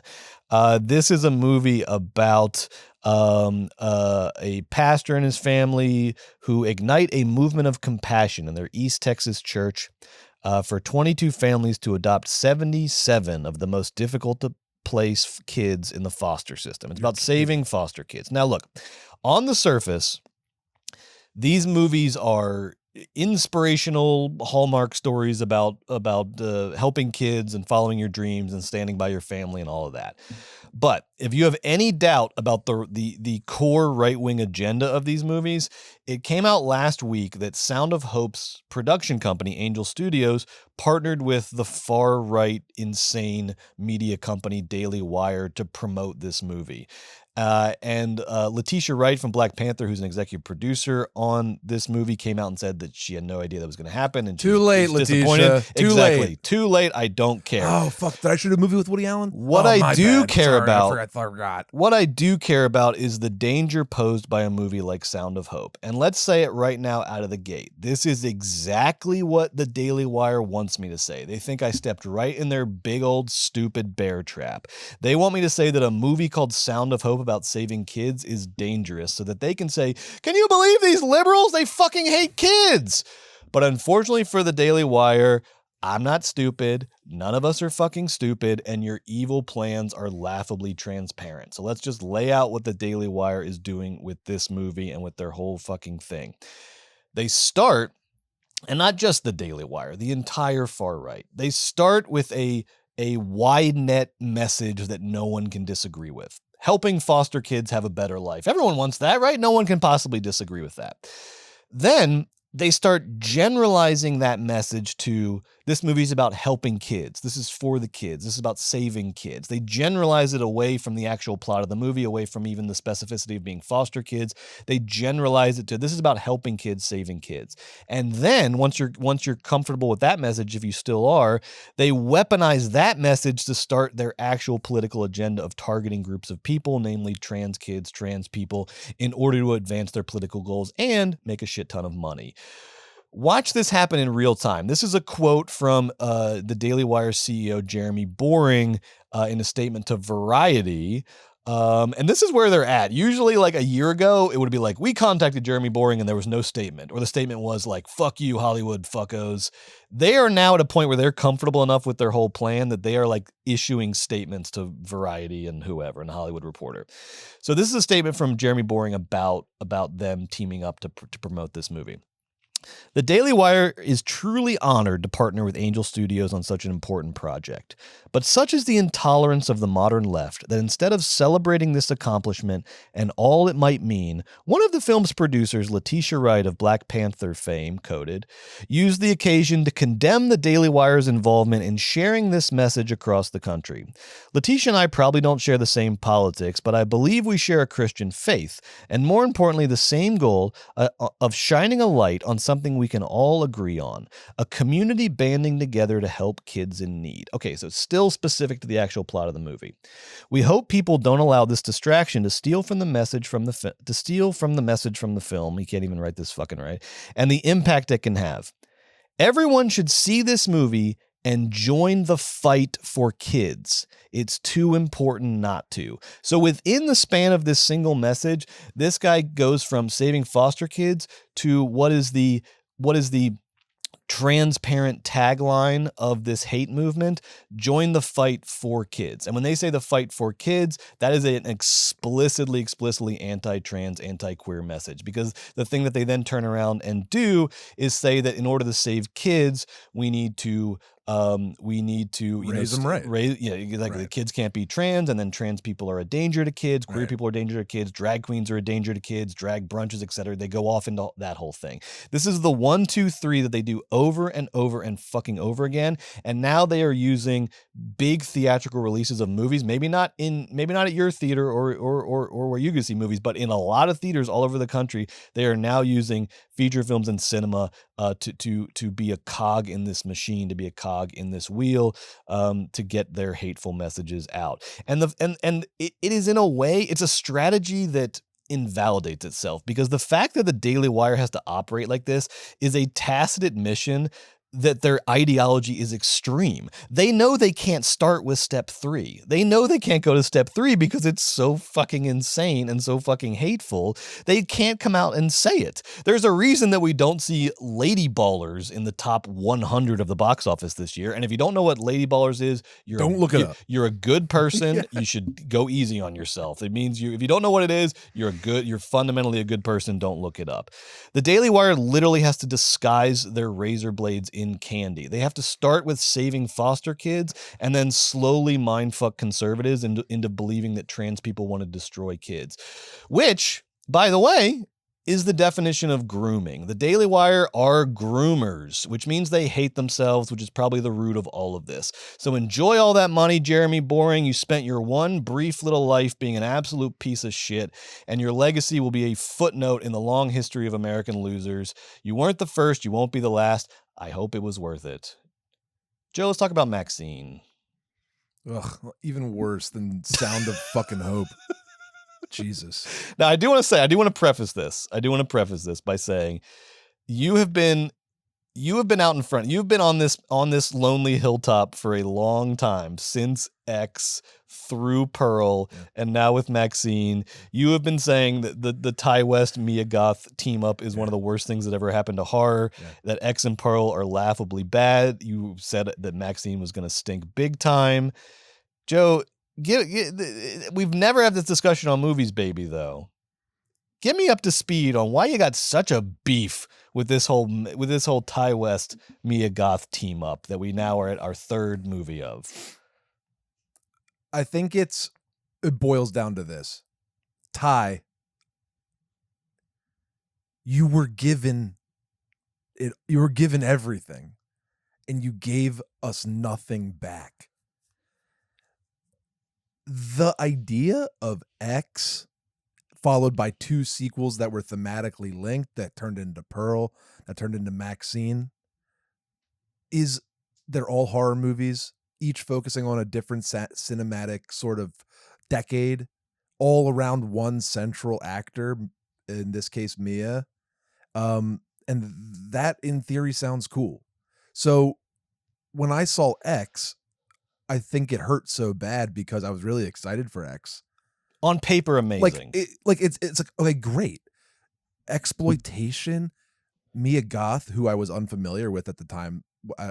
This is a movie about a pastor and his family who ignite a movement of compassion in their East Texas church for 22 families to adopt 77 of the most difficult to place kids in the foster system. It's about saving foster kids. Now, look, on the surface, these movies are inspirational Hallmark stories about helping kids and following your dreams and standing by your family and all of that. But if you have any doubt about the core right-wing agenda of these movies, it came out last week that Sound of Hope's production company, Angel Studios, partnered with the far-right insane media company Daily Wire to promote this movie. And Letitia Wright from Black Panther, who's an executive producer on this movie, came out and said that she had no idea that was going to happen. And Too late, Letitia. Too late. I don't care. Oh, fuck. Did I shoot a movie with Woody Allen? What I do care about forgot. is the danger posed by a movie like Sound of Hope. And let's say it right now out of the gate. This is exactly what the Daily Wire wants me to say. They think I stepped right in their big old stupid bear trap. They want me to say that a movie called Sound of Hope about saving kids is dangerous so that they can say, can you believe these liberals? They fucking hate kids. But unfortunately for the Daily Wire, I'm not stupid. None of us are fucking stupid, and your evil plans are laughably transparent. So let's just lay out what the Daily Wire is doing with this movie and with their whole fucking thing. They start, and not just the Daily Wire, the entire far right. They start with a wide net message that no one can disagree with. Helping foster kids have a better life. Everyone wants that, right? No one can possibly disagree with that. Then they start generalizing that message to this movie's about helping kids. This is for the kids. This is about saving kids. They generalize it away from the actual plot of the movie, away from even the specificity of being foster kids. They generalize it to this is about helping kids, saving kids. And then once you're comfortable with that message, if you still are, they weaponize that message to start their actual political agenda of targeting groups of people, namely trans kids, trans people, in order to advance their political goals and make a shit ton of money. Watch this happen in real time. This is a quote from the Daily Wire CEO, Jeremy Boring, in a statement to Variety. And this is where they're at. Usually like a year ago, it would be like, we contacted Jeremy Boring and there was no statement. Or the statement was like, fuck you, Hollywood fuckos. They are now at a point where they're comfortable enough with their whole plan that they are like issuing statements to Variety and whoever, and Hollywood Reporter. So this is a statement from Jeremy Boring about them teaming up to promote this movie. The Daily Wire is truly honored to partner with Angel Studios on such an important project. But such is the intolerance of the modern left that instead of celebrating this accomplishment and all it might mean, one of the film's producers, Letitia Wright of Black Panther fame, Coded, used the occasion to condemn the Daily Wire's involvement in sharing this message across the country. Letitia and I probably don't share the same politics, but I believe we share a Christian faith, and more importantly, the same goal of shining a light on something we can all agree on, a community banding together to help kids in need. Okay, so it's still specific to the actual plot of the movie. We hope people don't allow this distraction to steal from the message from the film. You can't even write this fucking right. And the impact it can have. Everyone should see this movie and join the fight for kids. It's too important not to. So within the span of this single message, this guy goes from saving foster kids to what is the transparent tagline of this hate movement: join the fight for kids. And when they say the fight for kids, that is an explicitly anti-trans, anti-queer message, because the thing that they then turn around and do is say that in order to save kids, we need to raise them right. The kids can't be trans, and then trans people are a danger to kids, queer people are a danger to kids, drag queens are a danger to kids, drag brunches, etc. They go off into that whole thing. This is the 1, 2, 3 that they do over and over and fucking over again. And now they are using big theatrical releases of movies, maybe not at your theater or where you can see movies, but in a lot of theaters all over the country, they are now using feature films and cinema to be a cog in this machine, to be a cog in this wheel, to get their hateful messages out. And it is, in a way, it's a strategy that invalidates itself, because the fact that the Daily Wire has to operate like this is a tacit admission that their ideology is extreme. They know they can't start with step 3. They know they can't go to step 3 because it's so fucking insane and so fucking hateful. They can't come out and say it. There's a reason that we don't see Lady Ballers in the top 100 of the box office this year. And if you don't know what Lady Ballers is, don't look it up. You're a good person. You should go easy on yourself. It means if you don't know what it is, you're fundamentally a good person. Don't look it up. The Daily Wire literally has to disguise their razor blades in candy. They have to start with saving foster kids and then slowly mindfuck conservatives into believing that trans people want to destroy kids, which, by the way, is the definition of grooming. The Daily Wire are groomers, which means they hate themselves, which is probably the root of all of this. So enjoy all that money, Jeremy Boring. You spent your one brief little life being an absolute piece of shit, and your legacy will be a footnote in the long history of American losers. You weren't the first. You won't be the last. I hope it was worth it. Joe, let's talk about MAXXXINE. Ugh, even worse than Sound of Fucking Hope. Jesus. Now, I do want to preface this by saying you have been out in front. You've been on this lonely hilltop for a long time, since X, through Pearl, and now with MAXXXINE. You have been saying that the Ty West Mia Goth team up is one of the worst things that ever happened to horror. That X and Pearl are laughably bad. You said that MAXXXINE was going to stink big time. Joe, we've never had this discussion on Movies Baby, though. Get me up to speed on why you got such a beef with this whole Ty West Mia Goth team up that we now are at our third movie of. I think it boils down to this. Ty, you were given everything, and you gave us nothing back. The idea of X, followed by 2 sequels that were thematically linked, that turned into Pearl, that turned into MAXXXINE, they're all horror movies, each focusing on a different cinematic sort of decade, all around one central actor, in this case Mia. And that in theory sounds cool. So when I saw X, I think it hurt so bad because I was really excited for X. On paper, amazing. It's like, okay, great. Exploitation. Mia Goth, who I was unfamiliar with at the time,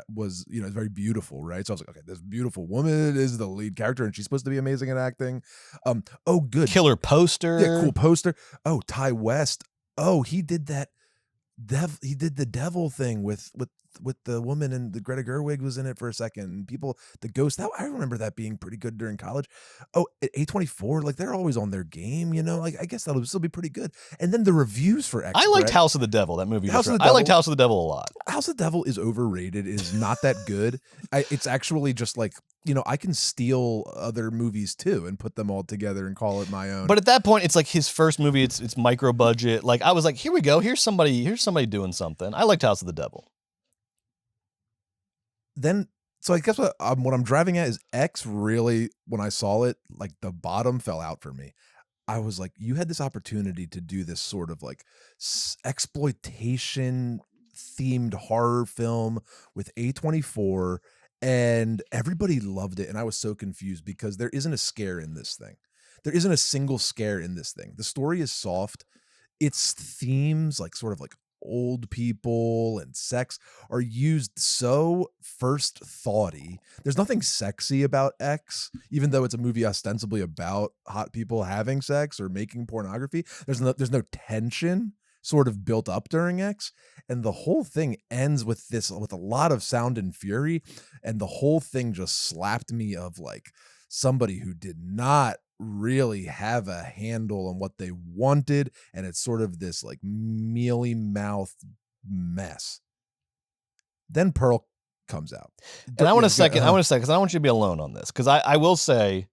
was very beautiful, right? So I was like, okay, this beautiful woman is the lead character, and she's supposed to be amazing at acting. Oh, good. Killer poster. Yeah, cool poster. Oh, Ty West. Oh, he did that he did the devil thing with the woman, and the Greta Gerwig was in it for a second, and the ghost, that I remember that being pretty good during college. Oh, at A24, like they're always on their game, you know, like I guess that'll still be pretty good. And then the reviews for X. I liked House of the Devil, that movie. I liked House of the Devil a lot. House of the Devil is overrated. It is not that good. It's actually just like, you know, I can steal other movies too and put them all together and call it my own. But at that point, it's like his first movie. It's micro budget. Like I was like, here we go. Here's somebody doing something. I liked House of the Devil. Then, so I guess what I'm driving at is X really, when I saw it, like the bottom fell out for me. I was like, you had this opportunity to do this sort of like exploitation themed horror film with A24, and everybody loved it. And I was so confused because there isn't a scare in this thing. There isn't a single scare in this thing. The story is soft. Its themes, like sort of like old people and sex, are used so first thoughty. There's nothing sexy about X, even though it's a movie ostensibly about hot people having sex or making pornography. There's no tension sort of built up during X, and the whole thing ends with a lot of sound and fury, and the whole thing just slapped me of like somebody who did not really have a handle on what they wanted, and it's sort of this like mealy mouthed mess. Then Pearl comes out, and I want to second because I don't want you to be alone on this, because I will say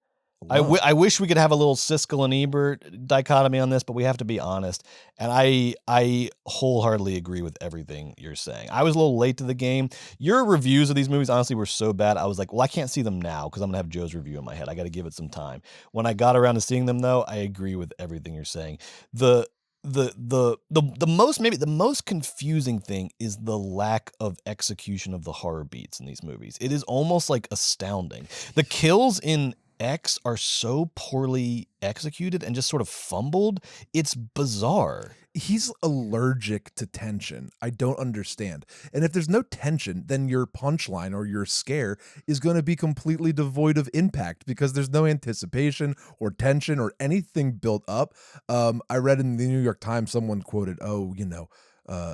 I wish we could have a little Siskel and Ebert dichotomy on this, but we have to be honest. And I wholeheartedly agree with everything you're saying. I was a little late to the game. Your reviews of these movies, honestly, were so bad. I was like, well, I can't see them now because I'm going to have Joe's review in my head. I got to give it some time. When I got around to seeing them, though, I agree with everything you're saying. The most confusing thing is the lack of execution of the horror beats in these movies. It is almost like astounding. The kills in X are so poorly executed and just sort of fumbled. It's bizarre. He's allergic to tension. I don't understand. And if there's no tension, then your punchline or your scare is going to be completely devoid of impact because there's no anticipation or tension or anything built up. I read in the New York Times, someone quoted,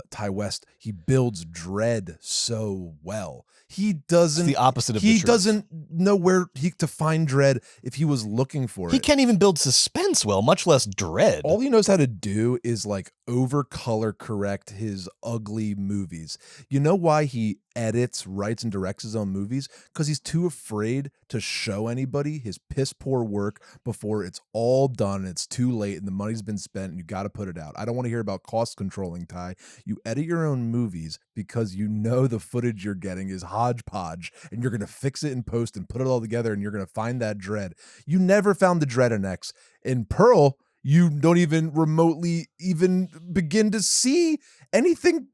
Ty West, he builds dread so well. He doesn't. It's the opposite of the truth. He doesn't know where to find dread if he was looking for it. He can't even build suspense well, much less dread. All he knows how to do is like over color correct his ugly movies. You know why he edits, writes, and directs his own movies? Because he's too afraid to show anybody his piss poor work before it's all done and it's too late and the money's been spent and you got to put it out. I don't want to hear about cost controlling, Ty. You edit your own movies because you know the footage you're getting is hodgepodge and you're going to fix it in post and put it all together and you're going to find that dread. You never found the dread in X. In Pearl, you don't even remotely even begin to see anything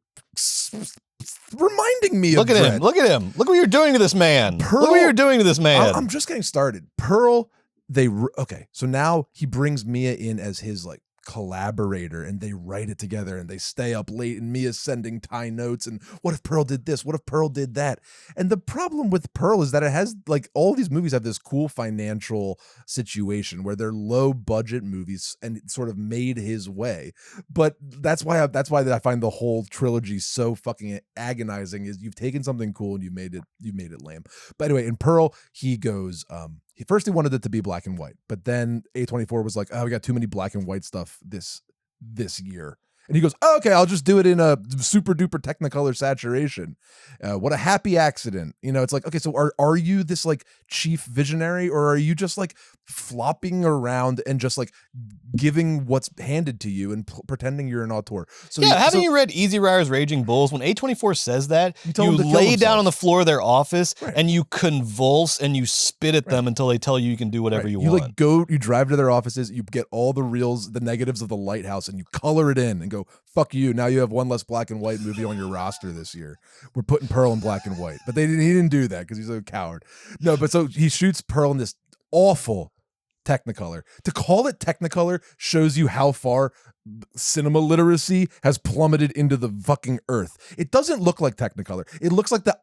reminding me of dread. Look at him. Look what you're doing to this man. Look what you're doing to this man. I'm just getting started. Pearl, so now he brings Mia in as his like collaborator and they write it together and they stay up late and Mia's sending Ty notes and what if Pearl did this? What if Pearl did that? And the problem with Pearl is that it has like all these movies have this cool financial situation where they're low budget movies and it sort of made his way. But that's why I find the whole trilogy so fucking agonizing is you've taken something cool and you made it lame. But anyway, in Pearl, he goes, First, he wanted it to be black and white, but then A24 was like, "Oh, we got too many black and white stuff this year," and he goes, oh, "Okay, I'll just do it in a super duper Technicolor saturation." What a happy accident! You know, it's like, okay, so are you this like chief visionary, or are you just like flopping around and just like giving what's handed to you and pretending you're an auteur? So haven't you read Easy Riders Raging Bulls? When A24 says that, you lay down on the floor of their office and you convulse and you spit at them until they tell you can do whatever you want. You drive to their offices, you get all the reels, the negatives of the lighthouse, and you color it in and go, fuck you. Now you have one less black and white movie on your roster this year. We're putting Pearl in black and white. But he didn't do that because he's a coward. No, but so he shoots Pearl in this awful Technicolor. To call it Technicolor shows you how far cinema literacy has plummeted into the fucking earth. It doesn't look like Technicolor. It looks like the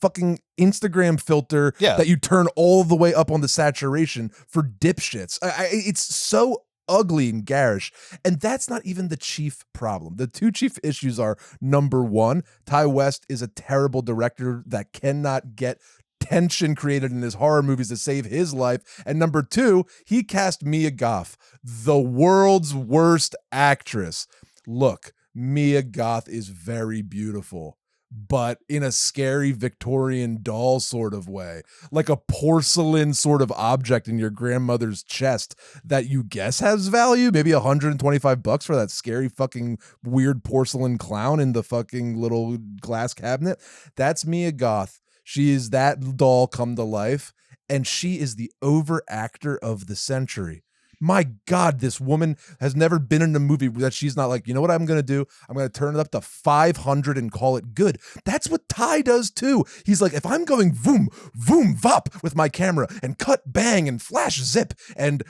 fucking Instagram filter that you turn all the way up on the saturation for dipshits. It's so ugly and garish. And that's not even the chief problem. The two chief issues are, number one, Ty West is a terrible director that cannot get tension created in his horror movies to save his life. And number two, he cast Mia Goth, the world's worst actress. Look, Mia Goth is very beautiful, but in a scary Victorian doll sort of way, like a porcelain sort of object in your grandmother's chest that you guess has value, maybe $125 for that scary fucking weird porcelain clown in the fucking little glass cabinet. That's Mia Goth. She is that doll come to life, and she is the overactor of the century. My God, this woman has never been in a movie that she's not like, you know what I'm going to do? I'm going to turn it up to 500 and call it good. That's what Ty does too. He's like, if I'm going voom, voom, vop with my camera and cut, bang, and flash, zip, and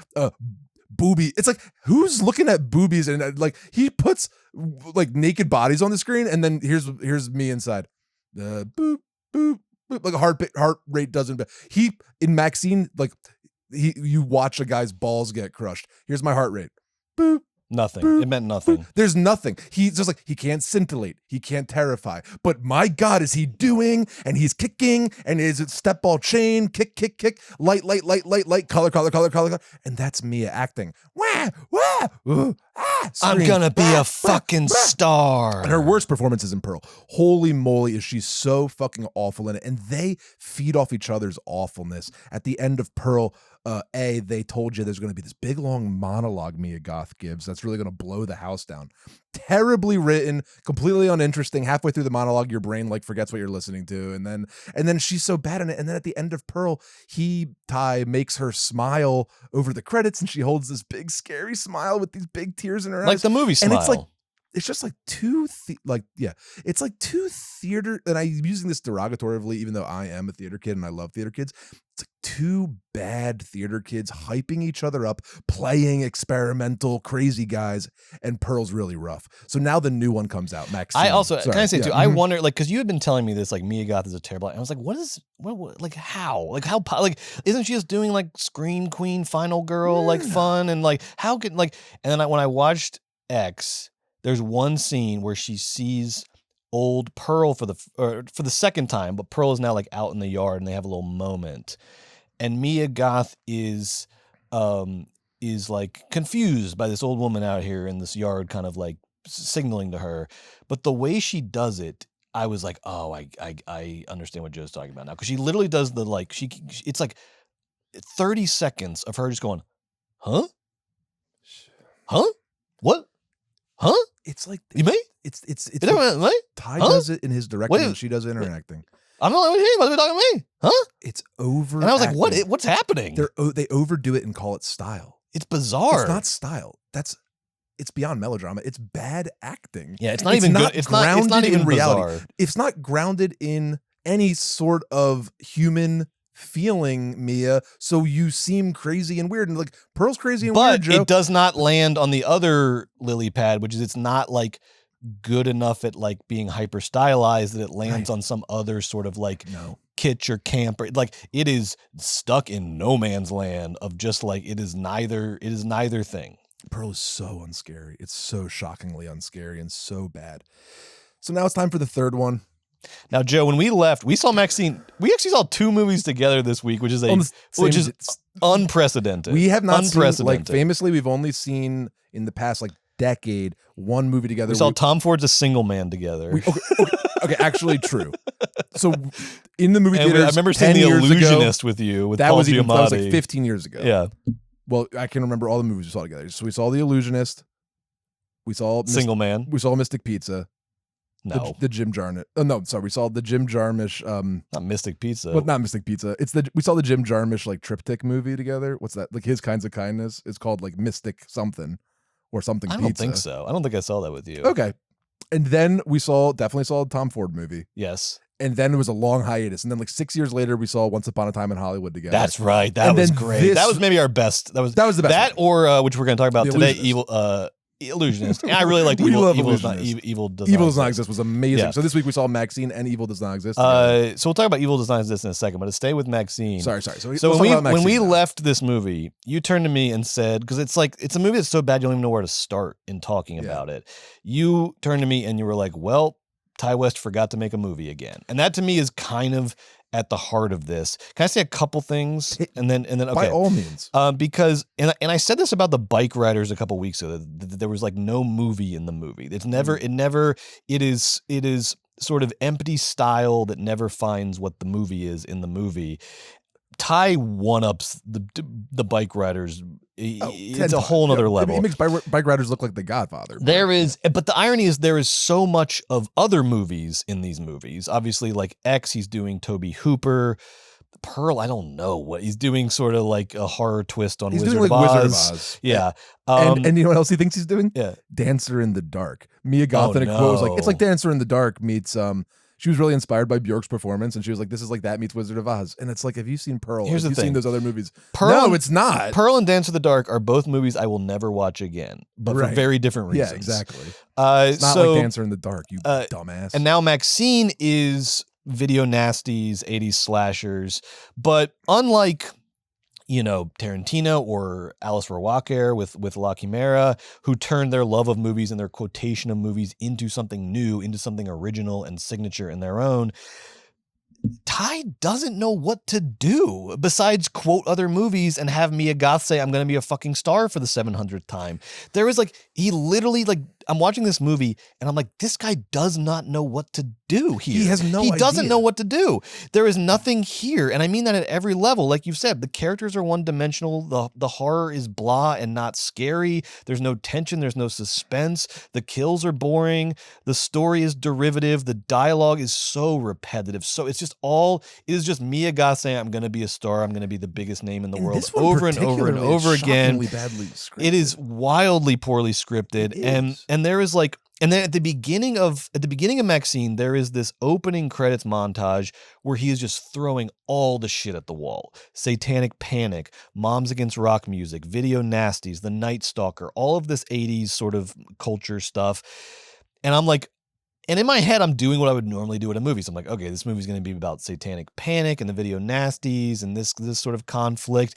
booby. It's like, who's looking at boobies? And like, he puts like naked bodies on the screen, and then here's me inside. Boop, boop, boop. Like a heart rate doesn't. He, in MAXXXINE, like, you watch a guy's balls get crushed. Here's my heart rate. Boop. Nothing. Boop, it meant nothing. Boop. There's nothing. He's just like, he can't scintillate. He can't terrify. But my God, is he doing? And he's kicking. And is it step ball chain? Kick, kick, kick. Light, light, light, light, light. Color, color, color, color, color. And that's Mia acting. Wah, wah, I'm gonna be a fucking star. And her worst performance is in Pearl. Holy moly, is she so fucking awful in it. And they feed off each other's awfulness. At the end of Pearl, they told you there's going to be this big long monologue Mia Goth gives that's really going to blow the house down. Terribly written, completely uninteresting. Halfway through the monologue, your brain like forgets what you're listening to, and then she's so bad in it. And then at the end of Pearl, Ty makes her smile over the credits, and she holds this big scary smile with these big tears in her eyes, like the movie smile. And it's like, it's just like it's like two theater, and I'm using this derogatorily, even though I am a theater kid and I love theater kids. It's like two bad theater kids hyping each other up, playing experimental crazy guys, and Pearl's really rough. So now the new one comes out, MAXXXINE. I also, can I say too, I wonder, like, because you had been telling me this, like, Mia Goth is a terrible, and I was like, like, how, isn't she just doing, like, Scream Queen, Final Girl, like, fun, and, like, how could, like, and then when I watched X, there's one scene where she sees old Pearl for the second time, but Pearl is now like out in the yard and they have a little moment. And Mia Goth is like confused by this old woman out here in this yard, kind of like signaling to her. But the way she does it, I was like, oh, I understand what Joe's talking about now. Because she literally does the, like, it's like 30 seconds of her just going, huh? Huh? What? Huh? It's like you me? It's like, Ty does it in his directing, and she does it in her acting. I'm not here. What are you talking to me? Huh? It's over. And I was like, what's happening? They overdo it and call it style. It's bizarre. It's not style. It's beyond melodrama. It's bad acting. Yeah, it's not even good. It's not even reality. Bizarre. It's not grounded in any sort of human feeling, Mia, so you seem crazy and weird, and like Pearl's crazy and weird, Joe. But it does not land on the other lily pad, which is it's not like good enough at like being hyper stylized that it lands on some other sort of like kitsch or camp, or like it is stuck in no man's land of just like it is neither thing. Pearl is so unscary. It's so shockingly unscary and so bad. So now it's time for the third one. Now, Joe, when we left, we saw MAXXXINE. We actually saw two movies together this week, which is unprecedented. We have not seen, like, famously, we've only seen in the past like decade one movie together. We saw Tom Ford's A Single Man together. Okay, actually true. So in the movie theater, I remember seeing The Illusionist with you. With Paul Giamatti. That was like 15 years ago. Yeah. Well, I can remember all the movies we saw together. So we saw The Illusionist. We saw Single Man. We saw Mystic Pizza. No, the Jim Jarmusch. Oh no, sorry. We saw the Jim Jarmusch. Not Mystic Pizza. Well, not Mystic Pizza. We saw the Jim Jarmusch like triptych movie together. What's that? Like His Kinds of Kindness. It's called like Mystic something or something. I don't think so. I don't think I saw that with you. Okay, and then we definitely saw a Tom Ford movie. Yes. And then it was a long hiatus, and then like 6 years later, we saw Once Upon a Time in Hollywood together. That's right. That was great. That was maybe our best. That was the best. That one. Or which we're going to talk about today. Illusionist. And I really liked We Evil. love Evil Does Not Illusionist. Evil Does Not Exist was amazing. Yeah. So this week we saw Maxine and Evil Does Not Exist. So we'll talk about Evil Does Not Exist in a second, but to stay with Maxine. Sorry. So when we left this movie, you turned to me and said, because it's a movie that's so bad you don't even know where to start in talking about it. You turned to me and you were like, well, Ty West forgot to make a movie again. And that to me is kind of at the heart of this. Can I say a couple things? And then okay. By all means. Because and I said this about the bike riders a couple weeks ago, that there was like no movie in the movie. It is sort of empty style that never finds what the movie is in the movie. Ty one-ups the bike riders. It's a whole nother level. He makes bike riders look like The Godfather. But the irony is there is so much of other movies in these movies. Obviously, like X, he's doing Tobe Hooper. Pearl, I don't know what he's doing. Sort of like a horror twist on Wizard of Oz. Yeah. And you know what else he thinks he's doing? Yeah. Dancer in the Dark. Mia Goth in a quote was like, it's like Dancer in the Dark meets she was really inspired by Bjork's performance, and she was like, this is like that meets Wizard of Oz. And it's like, have you seen Pearl? Here's have you seen those other movies? No, it's not. Pearl and Dance in the Dark are both movies I will never watch again, but for very different reasons. Yeah, exactly. It's not like Dancer in the Dark, you dumbass. And now Maxine is video nasties, 80s slashers, but unlike Tarantino or Alice Rohrwacher with La Chimera, who turned their love of movies and their quotation of movies into something new, into something original and signature in their own. Ty doesn't know what to do besides quote other movies and have Mia Goth say, I'm going to be a fucking star for the 700th time. There is he literally I'm watching this movie and I'm like, this guy does not know what to do here. He has no idea. He doesn't know what to do. There is nothing here. And I mean that at every level. Like you've said, the characters are one-dimensional. The horror is blah and not scary. There's no tension. There's no suspense. The kills are boring. The story is derivative. The dialogue is so repetitive. So it is just Mia Goth saying, I'm going to be a star. I'm going to be the biggest name in the world over and over and over again. Badly scripted. It is wildly poorly scripted. And there is and then at the beginning of Maxine, there is this opening credits montage where he is just throwing all the shit at the wall. Satanic Panic, Moms Against Rock Music, Video Nasties, The Night Stalker, all of this 80s sort of culture stuff. And I'm like, and in my head, I'm doing what I would normally do at a movie. So I'm like, okay, this movie's going to be about Satanic Panic and the Video Nasties and this sort of conflict.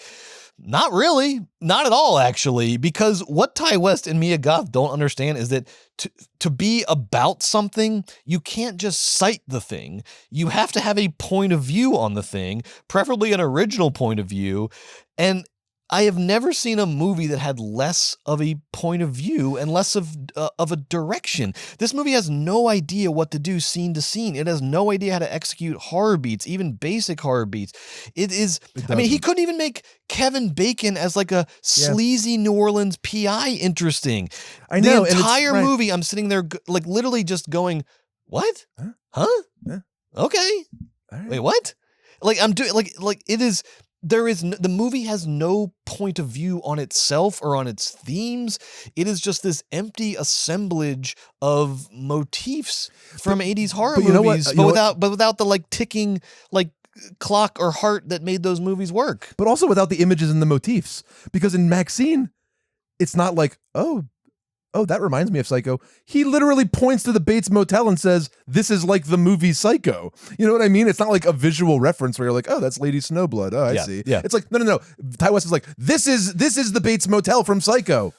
Not really. Not at all, actually, because what Ty West and Mia Goth don't understand is that to be about something, you can't just cite the thing. You have to have a point of view on the thing, preferably an original point of view. And I have never seen a movie that had less of a point of view and less of a direction. This movie has no idea what to do scene to scene. It has no idea how to execute horror beats, even basic horror beats. He couldn't even make Kevin Bacon as like a sleazy New Orleans PI interesting. I know. The entire movie, I'm sitting there like literally just going, what? Huh? Yeah. Okay. Right. Wait, what? Like I'm doing like it is. The movie has no point of view on itself or on its themes. It is just this empty assemblage of motifs from 80s horror movies, but without the ticking clock or heart that made those movies work. But also without the images and the motifs. Because in Maxine, it's not like, oh, that reminds me of Psycho. He literally points to the Bates Motel and says, this is like the movie Psycho. You know what I mean? It's not like a visual reference where you're like, oh, that's Lady Snowblood. Oh, I see. Yeah. It's like, no. Ty West is like, this is the Bates Motel from Psycho.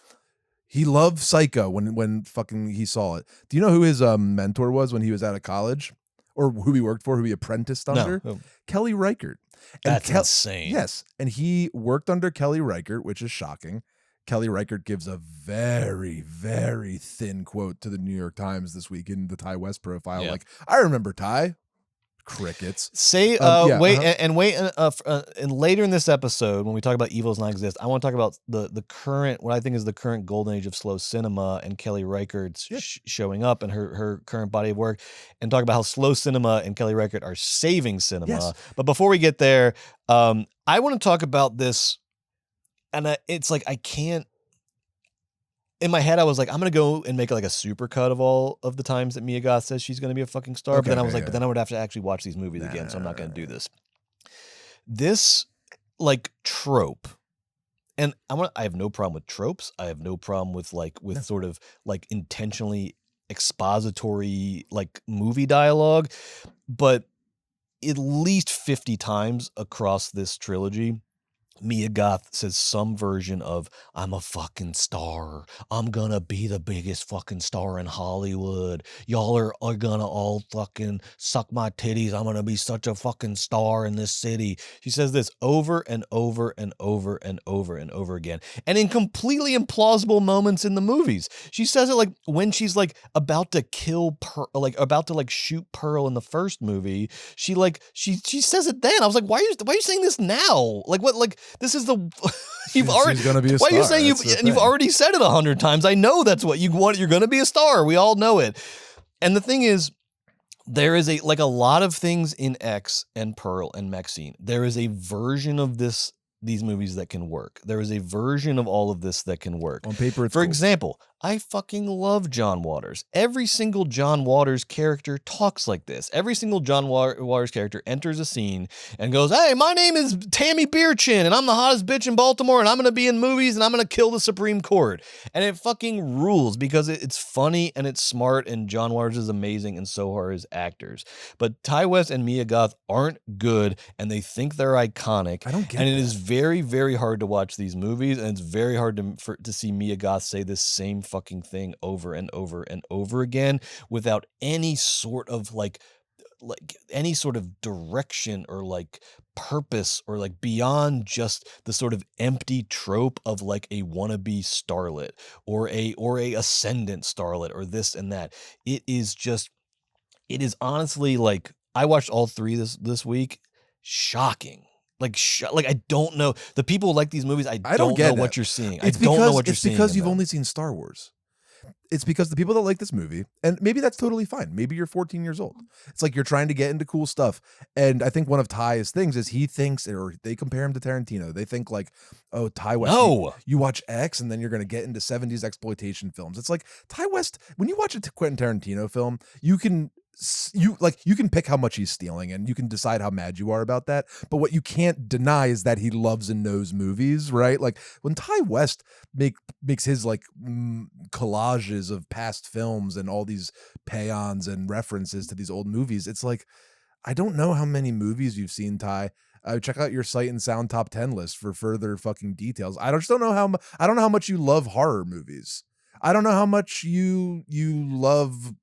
He loved Psycho when fucking he saw it. Do you know who his mentor was when he was out of college? Or who he worked for, who he apprenticed under? No. Kelly Reichardt. That's insane. Yes. And he worked under Kelly Reichardt, which is shocking. Kelly Reichardt gives a very, very thin quote to the New York Times this week in the Ty West profile. Like, I remember Ty. Crickets. And later in this episode, when we talk about Evil Does Not Exist, I want to talk about the current, what I think is the current golden age of slow cinema and Kelly Reichardt's showing up and her current body of work, and talk about how slow cinema and Kelly Reichardt are saving cinema. Yes. But before we get there, I want to talk about this. And it's like, I can't, in my head, I was like, I'm going to go and make like a super cut of all of the times that Mia Goth says she's going to be a fucking star. But then I was like, but then I would have to actually watch these movies again. So I'm not going to do this. This like trope and I have no problem with tropes. I have no problem with sort of like intentionally expository like movie dialogue, but at least 50 times across this trilogy, Mia Goth says some version of, I'm a fucking star. I'm gonna be the biggest fucking star in Hollywood. Y'all are gonna all fucking suck my titties. I'm gonna be such a fucking star in this city. She says this over and over and over and over and over again. And in completely implausible moments in the movies. She says it like when she's like about to kill Pearl, like about to like shoot Pearl in the first movie. She says it then. I was like, why are you saying this now? Like what, like, this is the you've already. She's gonna be a why star. Are you saying you've already said it 100 times? I know that's what you want. You're gonna be a star. We all know it. And the thing is, there is a lot of things in X and Pearl and MAXXXINE. There is a version of these movies that can work. There is a version of all of this that can work. On paper, it's For cool. example, I fucking love John Waters. Every single John Waters character talks like this. Every single John Waters character enters a scene and goes, hey, my name is Tammy Beerchin, and I'm the hottest bitch in Baltimore, and I'm going to be in movies, and I'm going to kill the Supreme Court. And it fucking rules because it's funny and it's smart, and John Waters is amazing, and so are his actors. But Ty West and Mia Goth aren't good, and they think they're iconic. I don't get And that. it is very, very hard to watch these movies, and it's very hard to see Mia Goth say this same fucking thing over and over and over again without any sort of like any sort of direction or like purpose or like beyond just the sort of empty trope of like a wannabe starlet or a ascendant starlet or this and that. It is honestly like, I watched all three this week. Shocking. Like I don't know the people who like these movies. I don't know what you're seeing. I don't know what you're seeing. It's because you've only seen Star Wars. It's because the people that like this movie, and maybe that's totally fine. Maybe you're 14 years old. It's like you're trying to get into cool stuff. And I think one of Ty's things is he thinks, or they compare him to Tarantino. They think like, oh, Ty West, you watch X and then you're going to get into 70s exploitation films. It's like Ty West, when you watch a Quentin Tarantino film, you can pick how much he's stealing and you can decide how mad you are about that. But what you can't deny is that he loves and knows movies, right? Like when Ty West makes his like collages of past films and all these paeans and references to these old movies, it's like, I don't know how many movies you've seen, Ty. Check out your Sight and Sound top 10 list for further fucking details. I don't know how much you love horror movies. I don't know how much you love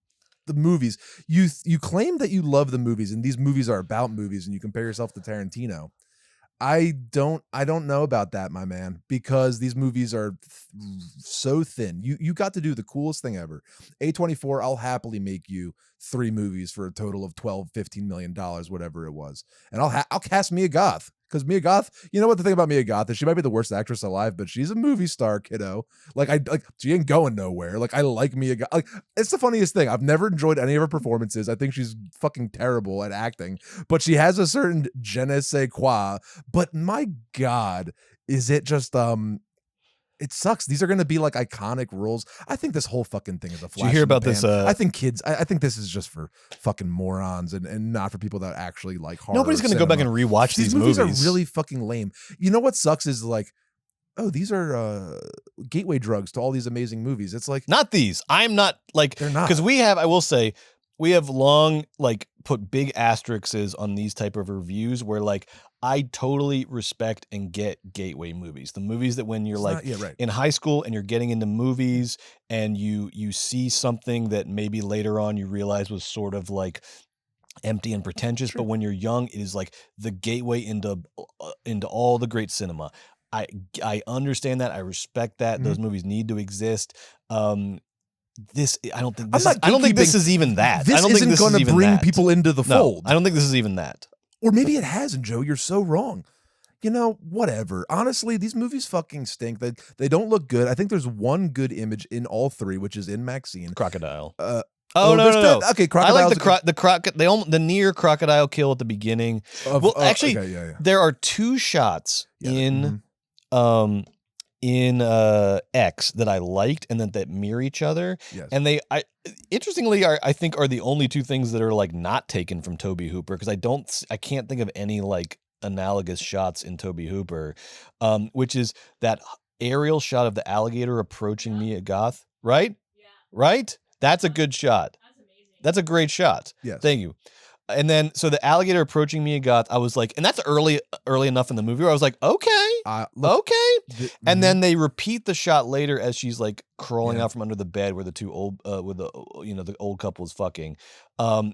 the movies. You claim that you love the movies and these movies are about movies and you compare yourself to Tarantino. I don't know about that, my man, because these movies are so thin. You got to do the coolest thing ever. A24, I'll happily make you 3 movies for a total of $12-15 million, whatever it was. And I'll cast Mia Goth. Because Mia Goth, you know what the thing about Mia Goth is? She might be the worst actress alive, but she's a movie star, kiddo. Like she ain't going nowhere. Like I like Mia Goth. Like it's the funniest thing. I've never enjoyed any of her performances. I think she's fucking terrible at acting, but she has a certain je ne sais quoi. But my God, is it just it sucks. These are going to be like iconic roles. I think this whole fucking thing is a flash. Did you hear about this? I think kids. I think this is just for fucking morons and not for people that actually like horror. Nobody's going to go back and rewatch these movies. These movies are really fucking lame. You know what sucks is like, oh, these are gateway drugs to all these amazing movies. It's like not these. I'm not like they're not, because I will say we have long like put big asterisks on these type of reviews where like I totally respect and get gateway movies. The movies that when you're in high school and you're getting into movies and you see something that maybe later on you realize was sort of like empty and pretentious, but when you're young, it is like the gateway into all the great cinema. I understand that. I respect that. Mm-hmm. Those movies need to exist. I don't think this is even that. This isn't going to bring people into the fold. I don't think this is even that. Or maybe it hasn't, Joe. You're so wrong. You know, whatever. Honestly, these movies fucking stink. They don't look good. I think there's one good image in all 3, which is in MAXXXINE. Crocodile. No. Okay, crocodile. I like the near crocodile kill at the beginning. There are 2 shots in X that I liked and that mirror each other. Yes. And interestingly I think are the only 2 things that are like not taken from Tobe Hooper, because I can't think of any like analogous shots in Tobe Hooper, which is that aerial shot of the alligator approaching Mia Goth, right? Yeah. Right? That's a good shot. That's amazing. That's a great shot. Yes. Thank you. And then, so the alligator approaching Mia Goth, I was like, and that's early enough in the movie where I was like, okay. And then they repeat the shot later as she's like crawling out from under the bed where the two old, the old couple is fucking.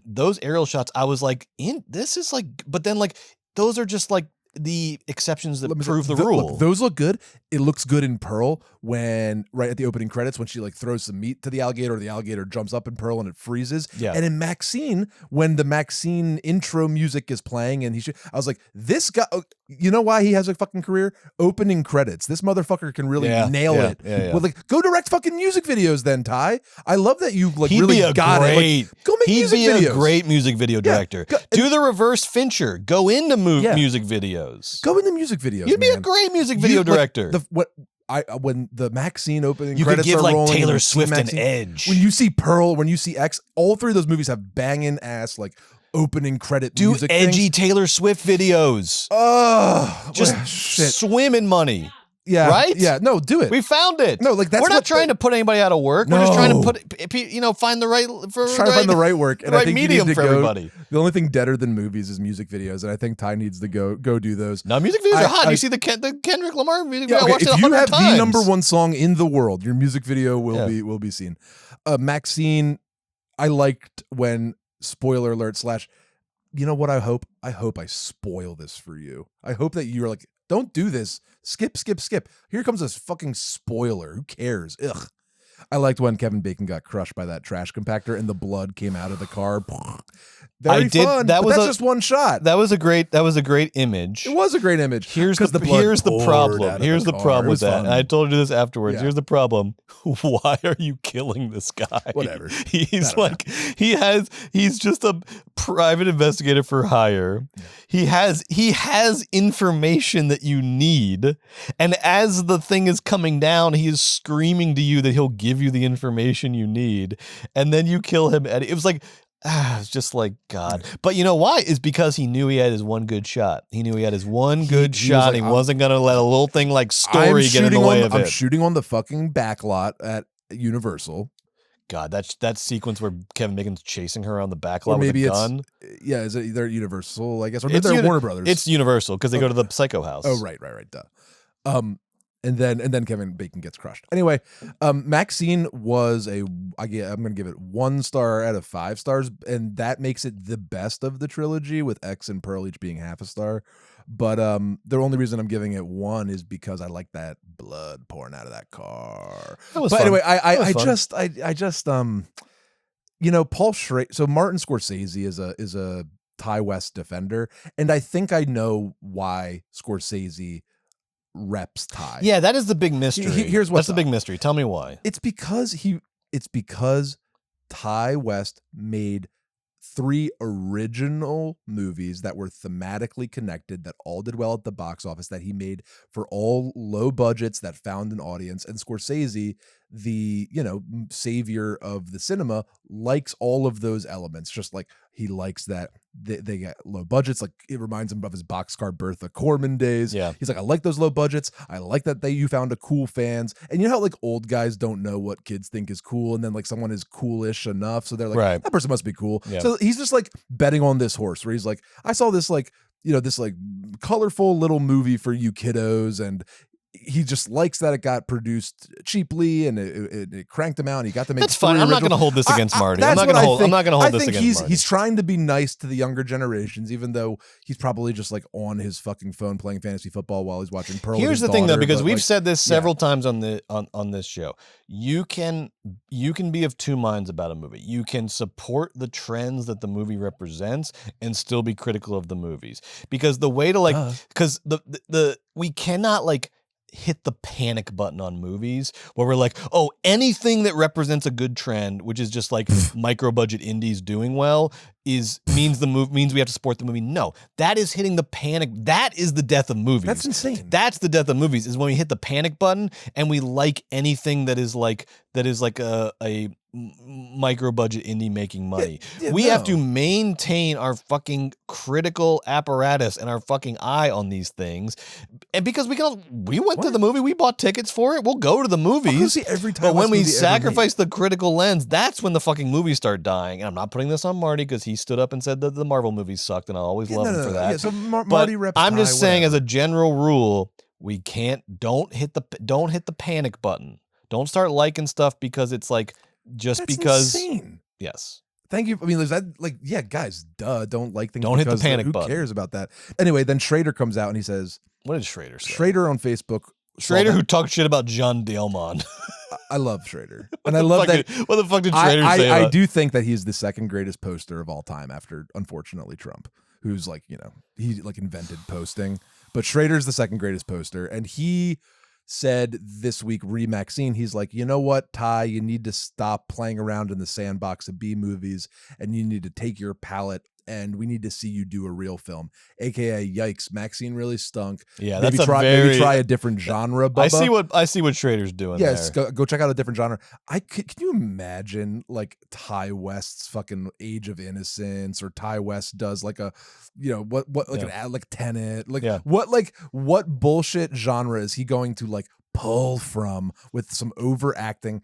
Those aerial shots, I was like, this is like, but then like, those are just like the exceptions that prove the rule. Look, those look good. It looks good in Pearl when right at the opening credits when she like throws some meat to the alligator, or the alligator jumps up in Pearl and it freezes. Yeah. And in MAXXXINE, when the MAXXXINE intro music is playing, and I was like, this guy, you know why he has a fucking career? Opening credits. This motherfucker can really nail it. Yeah. Well, like, go direct fucking music videos then, Ty. I love that you like He'd really be a got great, it. Like, go make music videos. He'd be a great music video director. Do the reverse Fincher. Go into music videos. Go into music videos. You'd be a great music video director. When the MAXXXINE opening you credits could give are like rolling, Taylor Swift and Edge. When you see Pearl, when you see X, all three of those movies have banging ass like opening credit music. Do edgy things. Taylor Swift videos. Just swim in money. Yeah. Right? Yeah. No, do it. We found it. No, like that's we're not trying to put anybody out of work. We're just trying to find the right find the right work. And the I right think medium for everybody. The only thing deader than movies is music videos, and I think Ty needs to go do those. No, music videos are hot. You see the Kendrick Lamar music video? Okay, I watched it 100 if you have times. the number one song in the world, your music video will be seen. MAXXXINE, I liked when spoiler alert / you know what I hope? I hope I spoil this for you. I hope that you're like, don't do this. Skip. Here comes this fucking spoiler. Who cares? Ugh. I liked when Kevin Bacon got crushed by that trash compactor and the blood came out of the car. Very fun. That's just one shot. That was a great image. It was a great image. Here's the problem. Here's the problem with that. And I told you this afterwards. Yeah. Here's the problem. Why are you killing this guy? Whatever. He's just a private investigator for hire. Yeah. He has information that you need. And as the thing is coming down, he is screaming to you that he'll give you the information you need. And then you kill him. And it was like, it's just like, God. But you know why? Is because he knew he had his one good shot. He knew he had his one good shot. He wasn't going to let a little thing like story get in the way of it. I'm shooting on the fucking backlot at Universal. God, that sequence where Kevin Bacon's chasing her on the backlot with a gun. Is it they're Universal, I guess, or maybe they're Warner Brothers. It's Universal because they go to the Psycho House. Oh, right, duh. And then Kevin Bacon gets crushed. Anyway, MAXXXINE was I'm going to give it 1 star out of 5 stars, and that makes it the best of the trilogy, with X and Pearl each being half a star. But the only reason I'm giving it 1 is because I like that blood pouring out of that car. That was fun. Anyway, I just Paul Schrader. So Martin Scorsese is a Ty West defender, and I think I know why Scorsese reps Ty. Yeah, that is the big mystery. That's the big mystery. Tell me why. It's because Ty West made 3 original movies that were thematically connected, that all did well at the box office, that he made for all low budgets that found an audience. And Scorsese, the savior of the cinema, likes all of those elements. Just like he likes that they get low budgets. Like, it reminds him of his Boxcar Bertha Corman days. Yeah. He's like, I like those low budgets. I like that you found a cool fans. And you know how like old guys don't know what kids think is cool, and then like someone is coolish enough, so they're like, that person must be cool. Yeah. So he's just like betting on this horse, where he's like, I saw this like this like colorful little movie for you kiddos, and he just likes that it got produced cheaply and it cranked him out. And he got to make. That's fine. I'm not going to hold this against Marty. I'm not going to hold this against Marty. He's trying to be nice to the younger generations, even though he's probably just like on his fucking phone playing fantasy football while he's watching Pearl. Here's the thing, though, because we've said this several times on this show. You can be of two minds about a movie. You can support the trends that the movie represents and still be critical of the movies, because the way to because we cannot like hit the panic button on movies where we're like, oh, anything that represents a good trend, which is just like micro budget indies doing well, means we have to support the movie. No, that is hitting the panic. That is the death of movies. That's insane. That's the death of movies, is when we hit the panic button and we like anything that is like a micro budget indie making money. We have to maintain our fucking critical apparatus and our fucking eye on these things. And because we went to the movie, we bought tickets for it. We'll go to the movies. See every time. But when we sacrifice the critical lens, that's when the fucking movies start dying. And I'm not putting this on Marty because he stood up and said that the Marvel movies sucked, and I always love him for that. Yeah, so Marty reps. I'm just saying, as a general rule, we don't hit the panic button. Don't start liking stuff because it's like that's insane. Yes. Thank you. I mean, is that guys, don't like things. Don't hit the panic button. Who cares about that? Anyway, then Schrader comes out and he says, "What did Schrader say?" Schrader on Facebook. Schrader who talked shit about John Dielman. I love Schrader, and I love that. What the fuck did Schrader say? I do think that he's the second greatest poster of all time, after unfortunately Trump, who's he invented posting. But Schrader's the second greatest poster, and he said this week, MAXXXINE, he's like, you know what, Ty, you need to stop playing around in the sandbox of B movies, and you need to take your palette, and we need to see you do a real film. AKA, yikes, MAXXXINE really stunk. Yeah, maybe try a different genre. Bubba. I see what Schrader's doing. Yes, there. Go check out a different genre. Can you imagine Ty West's fucking Age of Innocence, or Ty West does an ad like Tenet, what bullshit genre is he going to pull from with some overacting?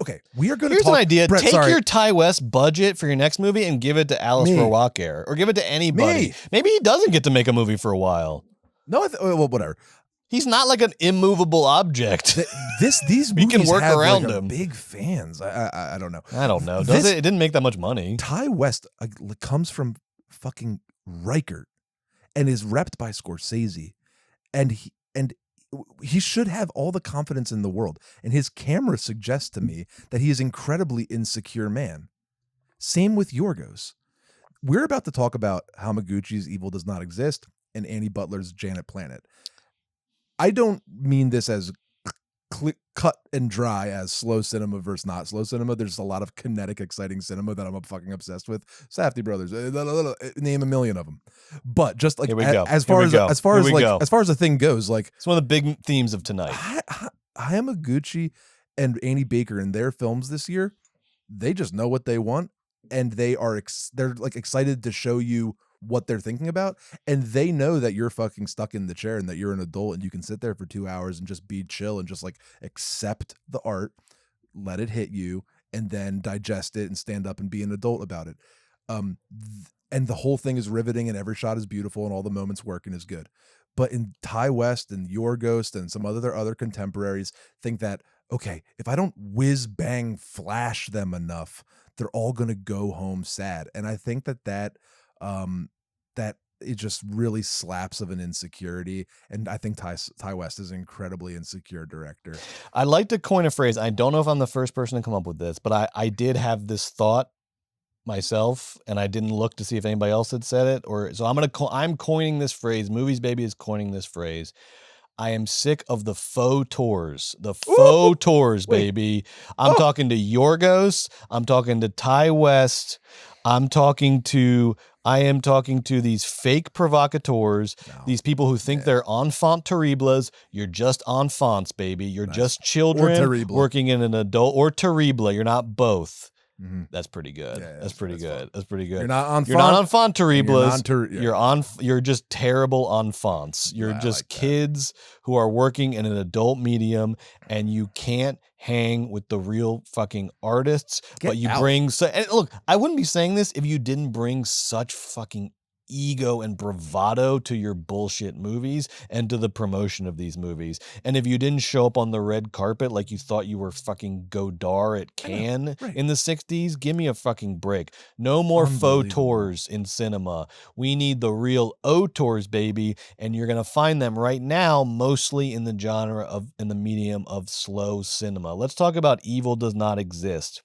Okay, we are going to Here's an idea. Brett, take your Ty West budget for your next movie and give it to Alice Rohrwacher, or give it to anybody. Maybe he doesn't get to make a movie for a while. No, well, whatever. He's not like an immovable object. These we movies can work have around him. Big fans. I don't know. I don't know. It didn't make that much money. Ty West comes from fucking Reichert and is repped by Scorsese, and he should have all the confidence in the world. And his camera suggests to me that he is an incredibly insecure man. Same with Yorgos. We're about to talk about Hamaguchi's Evil Does Not Exist and Annie Butler's Janet Planet. I don't mean this as cut and dry as slow cinema versus not slow cinema. There's a lot of kinetic, exciting cinema that I'm fucking obsessed with. Safdie brothers, name a million of them. But just as far as the thing goes, it's one of the big themes of tonight. Hamaguchi and Annie Baker in their films this year, they just know what they want, and they're excited to show you what they're thinking about, and they know that you're fucking stuck in the chair and that you're an adult and you can sit there for 2 hours and just be chill and just accept the art, let it hit you, and then digest it and stand up and be an adult about it. And the whole thing is riveting, and every shot is beautiful, and all the moments work and is good. But in Ty West and Yorgos and some other contemporaries think that, okay, if I don't whiz bang flash them enough, they're all going to go home sad. And I think that it just really slaps of an insecurity. And I think Ty West is an incredibly insecure director. I'd like to coin a phrase. I don't know if I'm the first person to come up with this, but I did have this thought myself, and I didn't look to see if anybody else had said it. So I'm coining this phrase. Movies Baby is coining this phrase. I am sick of the faux tours. The faux tours, baby. I'm talking to Yorgos. I'm talking to Ty West. I am talking to these fake provocateurs, these people who think they're enfant terribles. You're just enfants, baby. You're just children working in an adult, or terrible. You're not both. Mm-hmm. That's pretty good. Yeah, that's pretty good. That's pretty good. You're not enfant terribles. You're just terrible enfants. You're just kids who are working in an adult medium, and you can't hang with the real fucking artists. But you bring and look, I wouldn't be saying this if you didn't bring such fucking ego and bravado to your bullshit movies and to the promotion of these movies. And if you didn't show up on the red carpet like you thought you were fucking Godard at Cannes in the 60s, give me a fucking break. No more faux tours in cinema. We need the real auteurs, baby. And you're going to find them right now mostly in the medium of slow cinema. Let's talk about Evil Does Not Exist.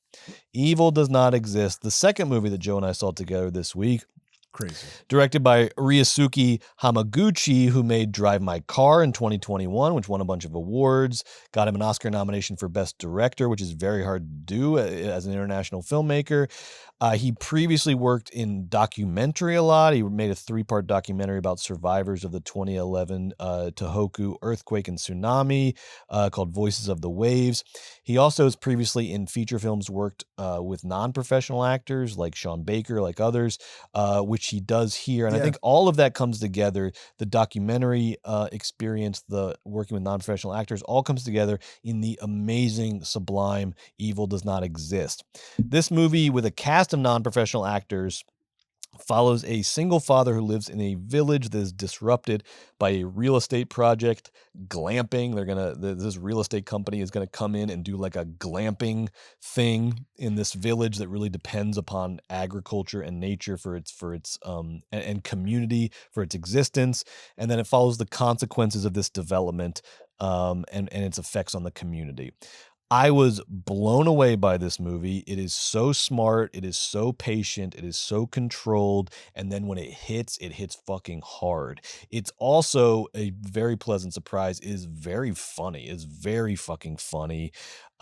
Evil Does Not Exist. The second movie that Joe and I saw together this week. Crazy. Directed by Ryosuke Hamaguchi, who made Drive My Car in 2021, which won a bunch of awards, got him an Oscar nomination for Best Director, which is very hard to do as an international filmmaker. He previously worked in documentary a lot. He made a 3-part documentary about survivors of the 2011 Tohoku earthquake and tsunami called Voices of the Waves. He also has previously in feature films worked with non-professional actors like Sean Baker, like others, which he does here. And I think all of that comes together. The documentary experience, the working with non-professional actors, all comes together in the amazing, sublime Evil Does Not Exist. This movie, with a cast of non-professional actors, follows a single father who lives in a village that is disrupted by a real estate project, glamping. This real estate company is gonna come in and do like a glamping thing in this village that really depends upon agriculture and nature for its and community for its existence. And then it follows the consequences of this development and its effects on the community. I was blown away by this movie. It is so smart. It is so patient. It is so controlled. And then when it hits fucking hard. It's also a very pleasant surprise. It is very funny. It's very fucking funny.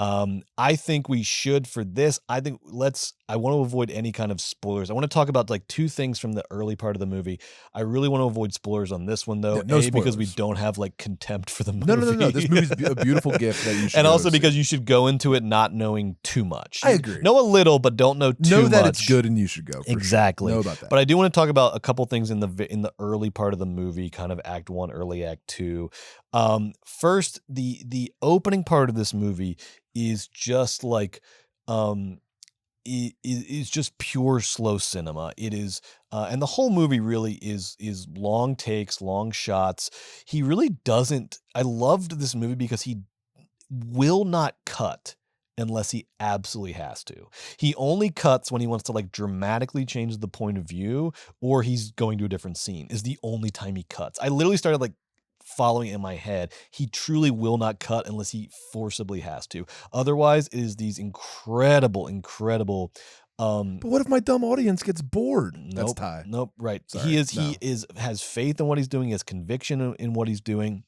I think we should for this. I want to avoid any kind of spoilers. I want to talk about like 2 things from the early part of the movie. I really want to avoid spoilers on this one though. Yeah, no spoilers. Because we don't have like contempt for the movie. No. This movie's a beautiful gift that you should and also see. Because you should go into it not knowing too much. I agree. Know a little, but don't know too much. Know that it's good and you should go. Exactly. Sure. Know about that. But I do want to talk about a couple things in the early part of the movie, kind of Act 1, early Act 2. First, the opening part of this movie is just like is just pure slow cinema. It is and the whole movie really is long takes, long shots. He really doesn't. I loved this movie because he will not cut unless he absolutely has to. He only cuts when he wants to like dramatically change the point of view or he's going to a different scene is the only time he cuts. I literally started like following in my head. He truly will not cut unless he forcibly has to. Otherwise, it is these incredible but what if my dumb audience gets bored? That's Ty. Nope, right. Sorry, he has faith in what he's doing, he has conviction in what he's doing.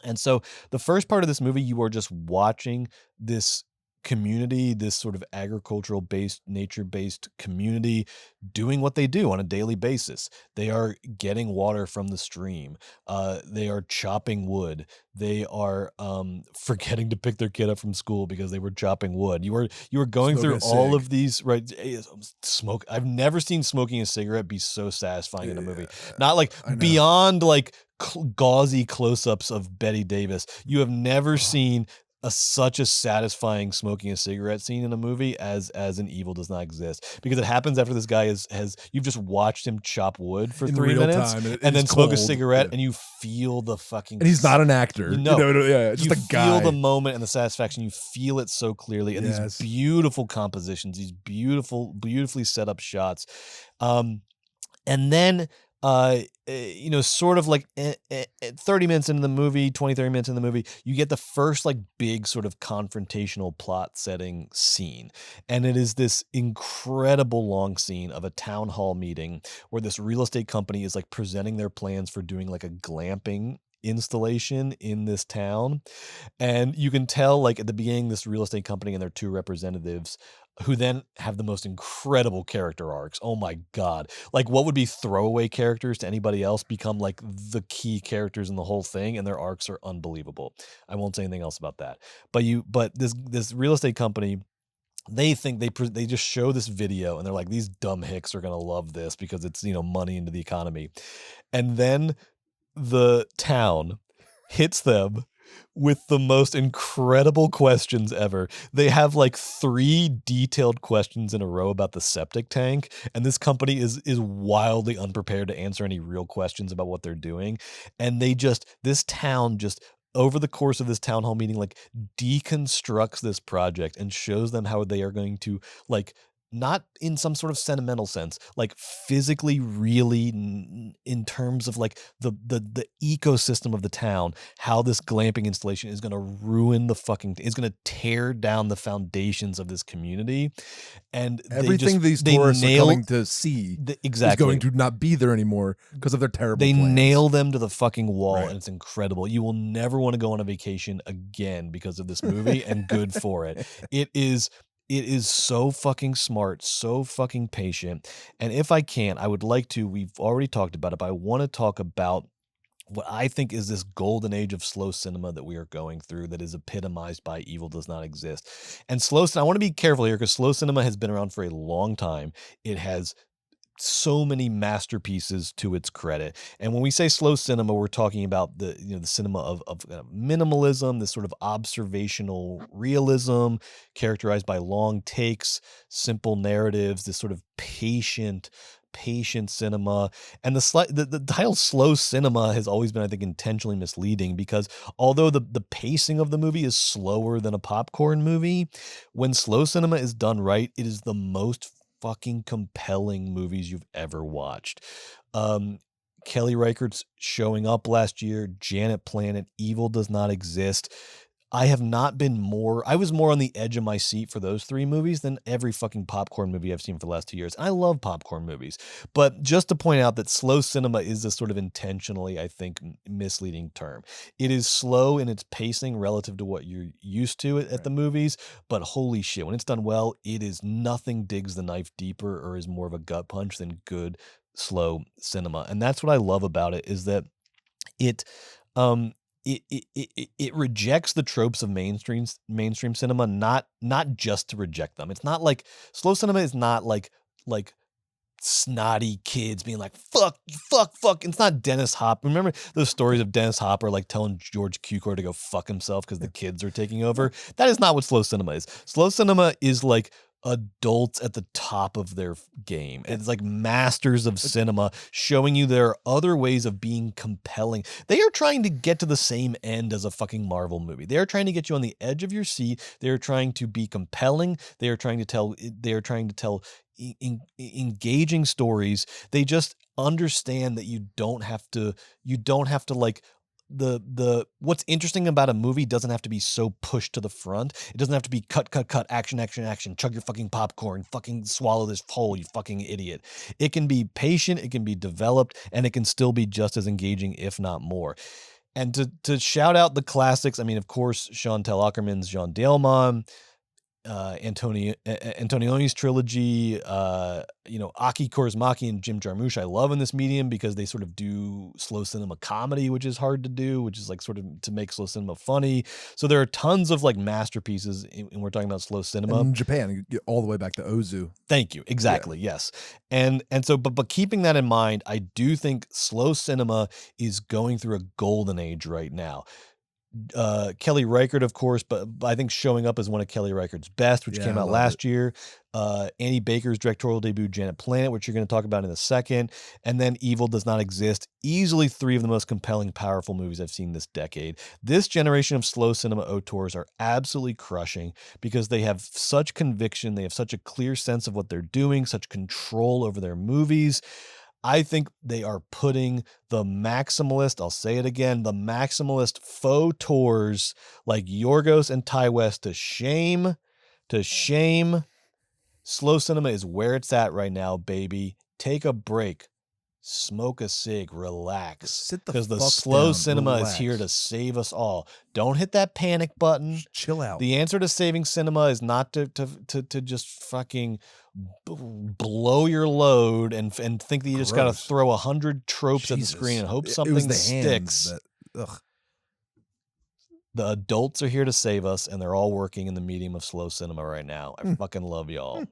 And so the first part of this movie, you are just watching this community, this sort of agricultural based, nature based community doing what they do on a daily basis. They are getting water from the stream. They are chopping wood. They are forgetting to pick their kid up from school because they were chopping wood. You were going through all of these, right? Smoke. I've never seen smoking a cigarette be so satisfying in a movie. Not like beyond like gauzy close-ups of Betty Davis. You have never seen such a satisfying smoking a cigarette scene in a movie as an Evil Does Not Exist, because it happens after this guy has you've just watched him chop wood for 3 minutes and then smoke a cigarette and you feel the fucking, and he's not an actor. Just you a guy. Feel the moment and the sasatisfaction. You feel it so clearly, and these beautiful compositions, these beautifully set up shots, and then sort of like 30 minutes into the movie, 30 minutes in the movie, you get the first like big sort of confrontational plot setting scene. And it is this incredible long scene of a town hall meeting where this real estate company is like presenting their plans for doing like a glamping installation in this town. And you can tell like at the beginning, this real estate company and their 2 representatives who then have the most incredible character arcs. Oh my God. Like what would be throwaway characters to anybody else become like the key characters in the whole thing, and their arcs are unbelievable. I won't say anything else about that. But this real estate company, they think they just show this video and they're like, these dumb hicks are going to love this because it's, money into the economy. And then the town hits them with the most incredible questions ever. They have like 3 detailed questions in a row about the septic tank, and this company is wildly unprepared to answer any real questions about what they're doing. And this town just over the course of this town hall meeting like deconstructs this project and shows them how they are going to like, not in some sort of sentimental sense, like physically really in terms of like the ecosystem of the town, how this glamping installation is going to ruin the fucking is going to tear down the foundations of this community. And everything these tourists are coming to see is going to not be there anymore because of their terrible plans. Nail them to the fucking wall, and it's incredible. You will never want to go on a vacation again because of this movie, and good for it. It is It is so fucking smart, so fucking patient. And if I can, I would like to, we've already talked about it, but I want to talk about what I think is this golden age of slow cinema that we are going through that is epitomized by Evil Does Not Exist. And slow cinema, I want to be careful here because slow cinema has been around for a long time. It has so many masterpieces to its credit. And when we say slow cinema, we're talking about the cinema of minimalism, this sort of observational realism characterized by long takes, simple narratives, this sort of patient cinema. And the title slow cinema has always been, I think, intentionally misleading because although the pacing of the movie is slower than a popcorn movie, when slow cinema is done right, it is the most fucking compelling movies you've ever watched. Kelly Reichardt's Showing Up last year, Janet Planet, Evil Does Not Exist. I was more on the edge of my seat for those three movies than every fucking popcorn movie I've seen for the last 2 years. I love popcorn movies, but just to point out that slow cinema is a sort of intentionally, I think, misleading term. It is slow in its pacing relative to what you're used to at the movies, but holy shit, when it's done well, it is nothing digs the knife deeper or is more of a gut punch than good slow cinema. And that's what I love about it is that it rejects the tropes of mainstream cinema, not just to reject them. It's not like slow cinema is not like snotty kids being like, fuck. It's not Dennis Hopper. Remember those stories of Dennis Hopper like telling George Cukor to go fuck himself because the kids are taking over? That is not what slow cinema is. Slow cinema is like adults at the top of their game. It's like masters of cinema showing you there are other ways of being compelling. They are trying to get to the same end as a fucking Marvel movie. They are trying to get you on the edge of your seat. They are trying to be compelling. They are trying to tell engaging stories. They just understand that you don't have to like what's interesting about a movie doesn't have to be so pushed to the front. It doesn't have to be cut, action, chug your fucking popcorn, fucking swallow this whole, you fucking idiot. It can be patient, it can be developed, and it can still be just as engaging, if not more. And to shout out the classics, I mean, of course, Chantal Akerman's Jean Dielman, Antonioni's trilogy, Aki Kaurismäki and Jim Jarmusch I love in this medium because they sort of do slow cinema comedy, which is hard to do, which is like sort of to make slow cinema funny. So there are tons of like masterpieces, and we're talking about slow cinema. In Japan, all the way back to Ozu. Thank you. Exactly. Yeah. Yes. And so, but keeping that in mind, I do think slow cinema is going through a golden age right now. Kelly Reichardt, of course, but I think Showing Up is one of Kelly Reichardt's best, which came out last year. Annie Baker's directorial debut, Janet Planet, which you're going to talk about in a second. And then Evil Does Not Exist. Easily three of the most compelling, powerful movies I've seen this decade. This generation of slow cinema auteurs are absolutely crushing because they have such conviction. They have such a clear sense of what they're doing, such control over their movies. I think they are putting the maximalist, I'll say it again, the maximalist fauxteurs like Yorgos and Ty West to shame. Slow cinema is where it's at right now, baby. Take a break. Smoke a cig, relax. Because the slow cinema is here to save us all. Don't hit that panic button. Just chill out. The answer to saving cinema is not to just fucking blow your load and think that you just got to throw 100 tropes at the screen and hope something sticks. The adults are here to save us, and they're all working in the medium of slow cinema right now. I fucking love y'all.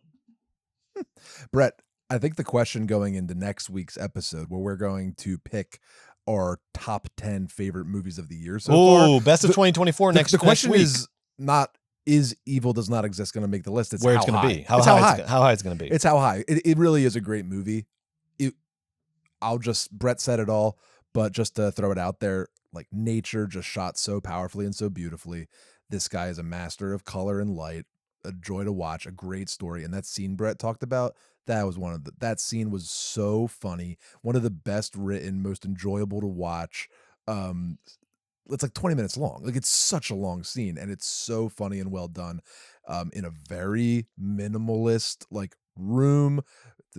Brett, I think the question going into next week's episode, where we're going to pick our top 10 favorite movies of the year so far. Oh, best of 2024 next week. The question is not, is Evil Does Not Exist going to make the list? It's where how it's going to be. How high it's going to be. It's how high. It really is a great movie. Brett said it all, but just to throw it out there, like nature just shot so powerfully and so beautifully. This guy is a master of color and light, a joy to watch, a great story. And that scene Brett talked about, that scene was so funny. One of the best written, most enjoyable to watch. It's like 20 minutes long. Like it's such a long scene and it's so funny and well done. In a very minimalist like room.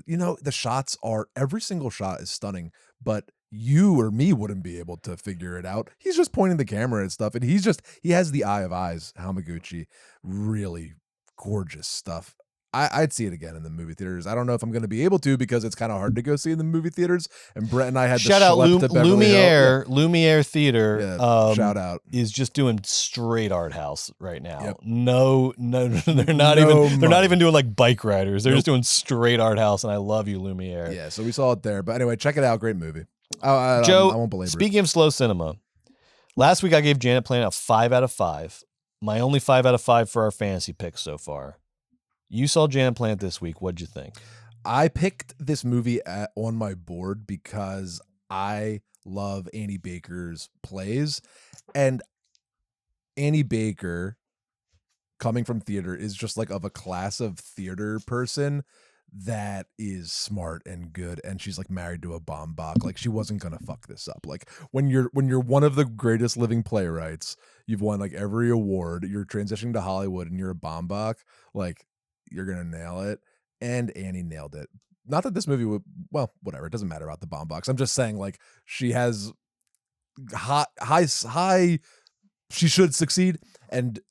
The shots are, every single shot is stunning, but you or me wouldn't be able to figure it out. He's just pointing the camera and stuff, and he has the eye of eyes. Hamaguchi, really gorgeous stuff. I'd see it again in the movie theaters. I don't know if I'm going to be able to because it's kind of hard to go see in the movie theaters. And Brett and I had shout to out schlep to Beverly Lumiere. Hills. Lumiere Theater. Yeah, shout out. Is just doing straight art house right now. Yep. No, they're not even doing like bike riders. They're just doing straight art house, and I love you, Lumiere. Yeah, so we saw it there. But anyway, check it out. Great movie. I Joe, won't belabor speaking of slow cinema, last week I gave Janet Planet a 5 out of 5. My only 5 out of 5 for our fantasy picks so far. You saw Janet Planet this week. What'd you think? I picked this movie on my board because I love Annie Baker's plays. And Annie Baker, coming from theater, is just like of a class of theater person that is smart and good, and she's like married to a Baumbach. Like, she wasn't gonna fuck this up. Like, when you're one of the greatest living playwrights, you've won like every award, you're transitioning to Hollywood and you're a Baumbach, like, you're gonna nail it. And Annie nailed it. Not that this movie would, well, whatever, it doesn't matter about the Baumbachs. I'm just saying, like, she has high she should succeed, and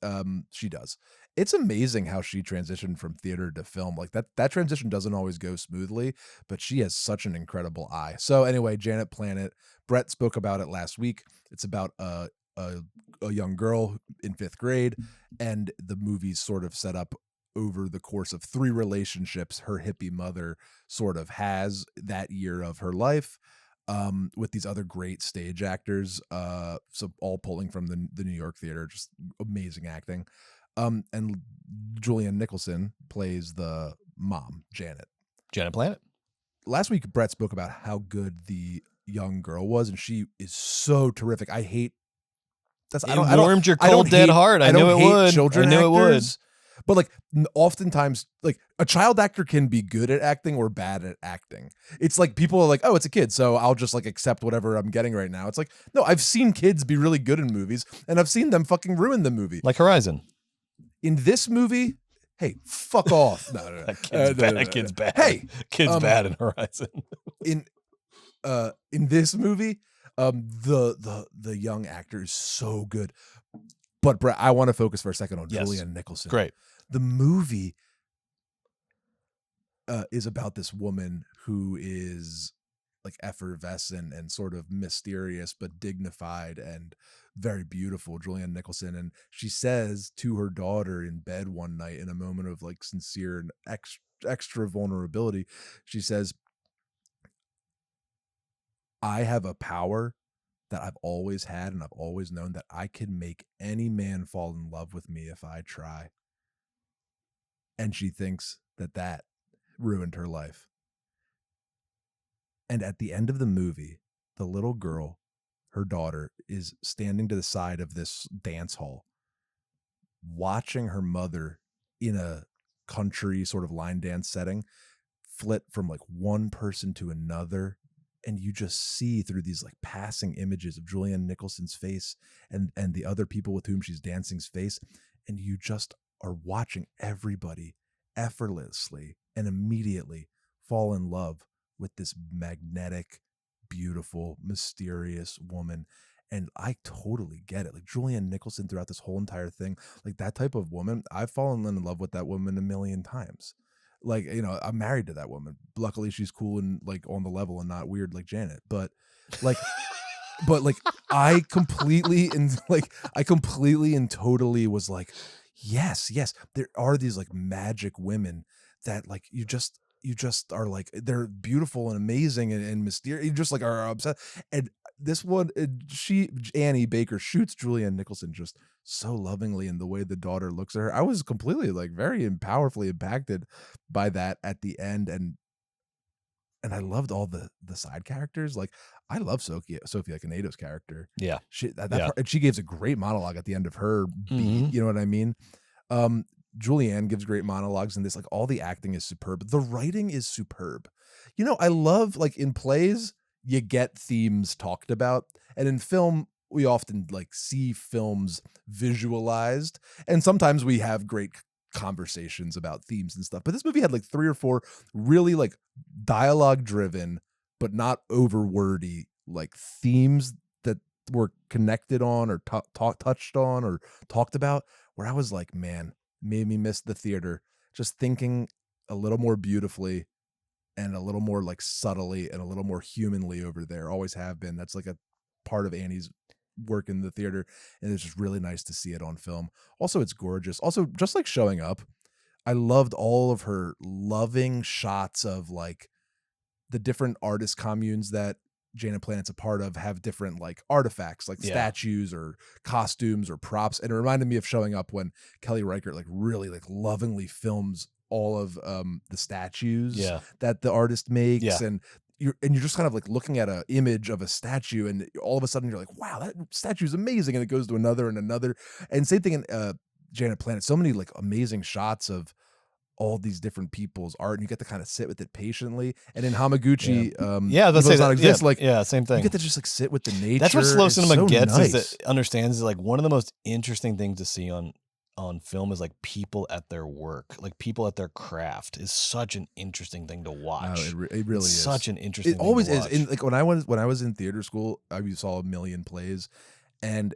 she does. It's amazing how she transitioned from theater to film. Like, that transition doesn't always go smoothly, but she has such an incredible eye. So anyway, Janet Planet, Brett spoke about it last week. It's about a young girl in 5th grade, and the movie's sort of set up over the course of 3 relationships her hippie mother sort of has that year of her life, with these other great stage actors, so all pulling from the New York theater, just amazing acting. And Julianne Nicholson plays the mom, Janet Planet. Last week, Brett spoke about how good the young girl was, and she is so terrific. I hate that's. It warmed your cold dead heart. I knew it would. Children I knew actors, it would. But like, oftentimes, like, a child actor can be good at acting or bad at acting. It's like, people are like, oh, it's a kid, so I'll just like accept whatever I'm getting right now. It's like, no, I've seen kids be really good in movies, and I've seen them fucking ruin the movie. Like Horizon. In this movie, hey, fuck off. No. That kid's bad. Hey, kid's bad in Horizon. in this movie, the young actor is so good. But Brett, I want to focus for a second on Julianne Nicholson. Great. The movie is about this woman who is like effervescent and sort of mysterious, but dignified and very beautiful, Julianne Nicholson. And she says to her daughter in bed one night, in a moment of like sincere and extra vulnerability, she says, I have a power that I've always had and I've always known, that I can make any man fall in love with me if I try. And she thinks that ruined her life. And at the end of the movie, the little girl, her daughter, is standing to the side of this dance hall, watching her mother in a country sort of line dance setting flit from like one person to another. And you just see through these like passing images of Julianne Nicholson's face and the other people with whom she's dancing's face. And you just are watching everybody effortlessly and immediately fall in love with this magnetic, beautiful, mysterious woman. And I totally get it. Like, Julianne Nicholson throughout this whole entire thing, like, that type of woman, I've fallen in love with that woman a million times. Like, you know, I'm married to that woman. Luckily, she's cool and like on the level and not weird like Janet. But like, I completely and totally was like, yes, there are these like magic women that like you just are like, they're beautiful and amazing and mysterious. You just like are obsessed. And this one, Annie Baker shoots Julianne Nicholson just so lovingly in the way the daughter looks at her. I was completely like very powerfully impacted by that at the end. And I loved all the side characters. Like, I love Sophia Canato's character. Yeah. And she gives a great monologue at the end of her beat. You know what I mean? Julianne gives great monologues in this. Like, all the acting is superb. The writing is superb. You know, I love, like, in plays, you get themes talked about. And in film, we often like see films visualized. And sometimes we have great conversations about themes and stuff. But this movie had like 3 or 4 really like dialogue driven, but not over wordy, like themes that were connected on or touched on or talked about, where I was like, man, made me miss the theater. Just thinking a little more beautifully and a little more like subtly and a little more humanly over there. Always have been. That's like a part of Annie's work in the theater, and it's just really nice to see it on film. Also, it's gorgeous. Also, just like Showing Up, I loved all of her loving shots of like the different artist communes that Janet Planet's a part of have different like artifacts, like statues or costumes or props. And it reminded me of Showing Up when Kelly Reichardt like really like lovingly films all of the statues that the artist makes. And you're just kind of like looking at an image of a statue, and all of a sudden you're like, wow, that statue is amazing. And it goes to another and another. And same thing in Janet Planet, so many like amazing shots of all these different people's art, and you get to kind of sit with it patiently. And in Hamaguchi, same thing. You get to just like sit with the nature. That's what slow cinema so gets, nice. is that understands is like one of the most interesting things to see on film is like people at their work, like people at their craft is such an interesting thing to watch. No, it really is such an interesting. It always thing to is. watch. In, like when I was in theater school, I saw a million plays, and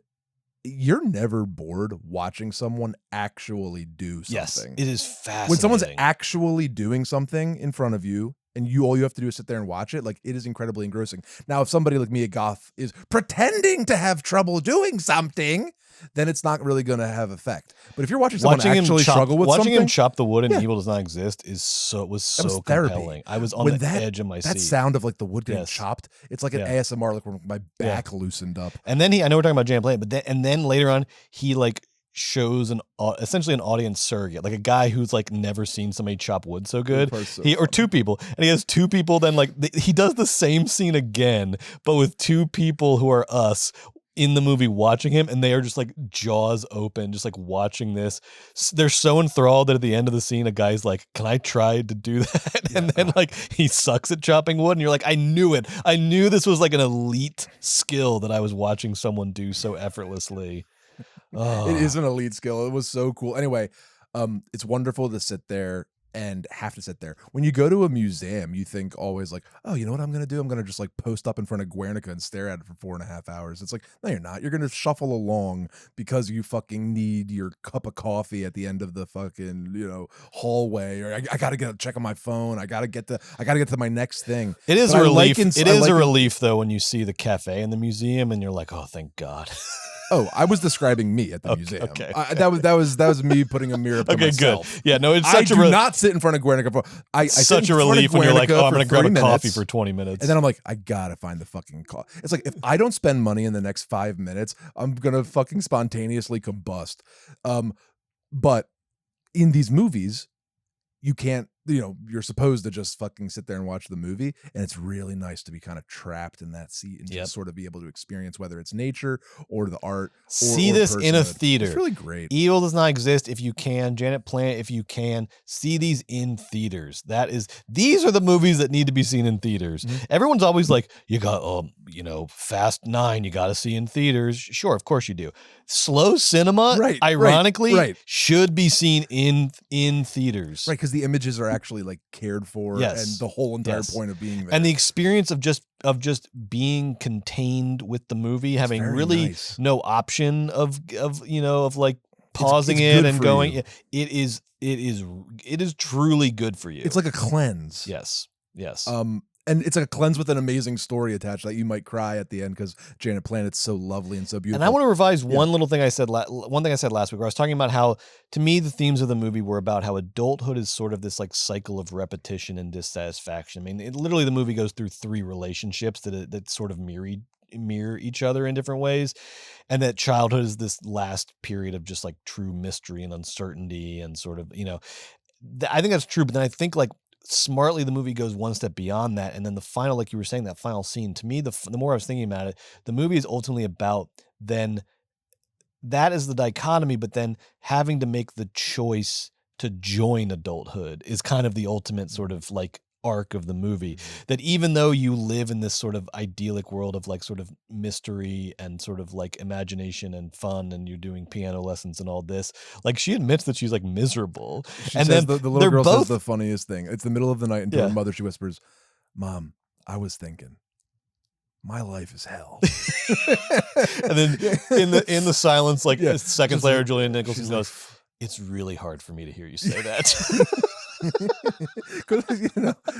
you're never bored watching someone actually do something. Yes, it is fascinating. When someone's actually doing something in front of you, and all you have to do is sit there and watch it, like it is incredibly engrossing. Now, if somebody like Mia Goth is pretending to have trouble doing something, then it's not really going to have effect. But if you're watching someone actually struggle with something, watching him chop the wood and Evil Does Not Exist was so compelling. I was on the edge of my seat. That sound of like the wood getting chopped, it's like an ASMR, like where my back loosened up. And then I know we're talking about Janet Planet, but then later on he like shows essentially an audience surrogate, like a guy who's like never seen somebody chop wood so good. Or two people, and he has two people. Then like he does the same scene again, but with two people who are us in the movie watching him, and they are just like jaws open, just like watching this. They're so enthralled that at the end of the scene, a guy's like, "Can I try to do that?" And then like he sucks at chopping wood, and you're like, "I knew it. I knew this was like an elite skill that I was watching someone do so effortlessly." It is an elite skill. It was so cool. Anyway, it's wonderful to sit there and have to sit there. When you go to a museum, you think always like, oh, you know what I'm going to do? I'm going to just like post up in front of Guernica and stare at it for 4.5 hours. It's like, no, you're not. You're going to shuffle along because you fucking need your cup of coffee at the end of the fucking, hallway, or I got to get check on my phone. I got to get to my next thing. It is a relief. It is a relief though when you see the cafe in the museum and you're like, oh, thank God. Oh, I was describing me at the museum. Okay. That was me putting a mirror up to myself. Good. Yeah, no, it's such I do not sit in front of Guernica. It's such a relief when you're like, oh, I'm going to grab a coffee for 20 minutes. And then I'm like, I got to find the fucking coffee. It's like, if I don't spend money in the next 5 minutes, I'm going to fucking spontaneously combust. But in these movies, you can't, you're supposed to just fucking sit there and watch the movie. And it's really nice to be kind of trapped in that seat and just sort of be able to experience whether it's nature or the art. See this in a theater. It's really great. Evil Does Not Exist if you can. Janet Planet if you can. See these in theaters. These are the movies that need to be seen in theaters. Mm-hmm. Everyone's always like, you got, Fast 9, you got to see in theaters. Sure, of course you do. Slow cinema, ironically, should be seen in theaters. Right, because the images are actually like cared for, and the whole entire point of being there. And the experience of just being contained with the movie, having really no option of like pausing it and going. It is truly good for you. It's like a cleanse. Yes. And it's like a cleanse with an amazing story attached that you might cry at the end because Janet Planet's so lovely and so beautiful. And I want to revise one little thing I said. One thing I said last week, where I was talking about how, to me, the themes of the movie were about how adulthood is sort of this like cycle of repetition and dissatisfaction. I mean, literally, the movie goes through 3 relationships that sort of mirror each other in different ways, and that childhood is this last period of just like true mystery and uncertainty and sort of I think that's true. But then I think like, smartly the movie goes one step beyond that, and then the final, like you were saying, that final scene, to me, the more I was thinking about it, the movie is ultimately about then that is the dichotomy, but then having to make the choice to join adulthood is kind of the ultimate sort of like arc of the movie. That even though you live in this sort of idyllic world of like sort of mystery and sort of like imagination and fun, and you're doing piano lessons and all this, like she admits that she's like miserable. And then the little girl says the funniest thing. It's the middle of the night, and to her mother she whispers, "Mom, I was thinking, my life is hell." And then in the silence, like seconds later, Julian Nicholson goes, It's really hard for me to hear you say that. Because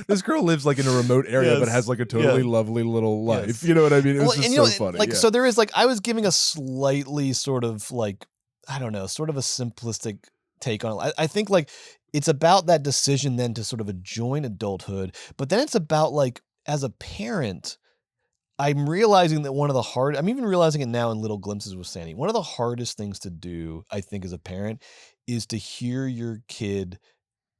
this girl lives like in a remote area, but has like a totally lovely little life. Yes. You know what I mean? It was just so funny. Like, so there is like, I was giving a slightly sort of like, I don't know, sort of a simplistic take on it. I think like it's about that decision then to sort of join adulthood, but then it's about like, as a parent, I'm realizing that I'm even realizing it now in little glimpses with Sandy. One of the hardest things to do, I think, as a parent is to hear your kid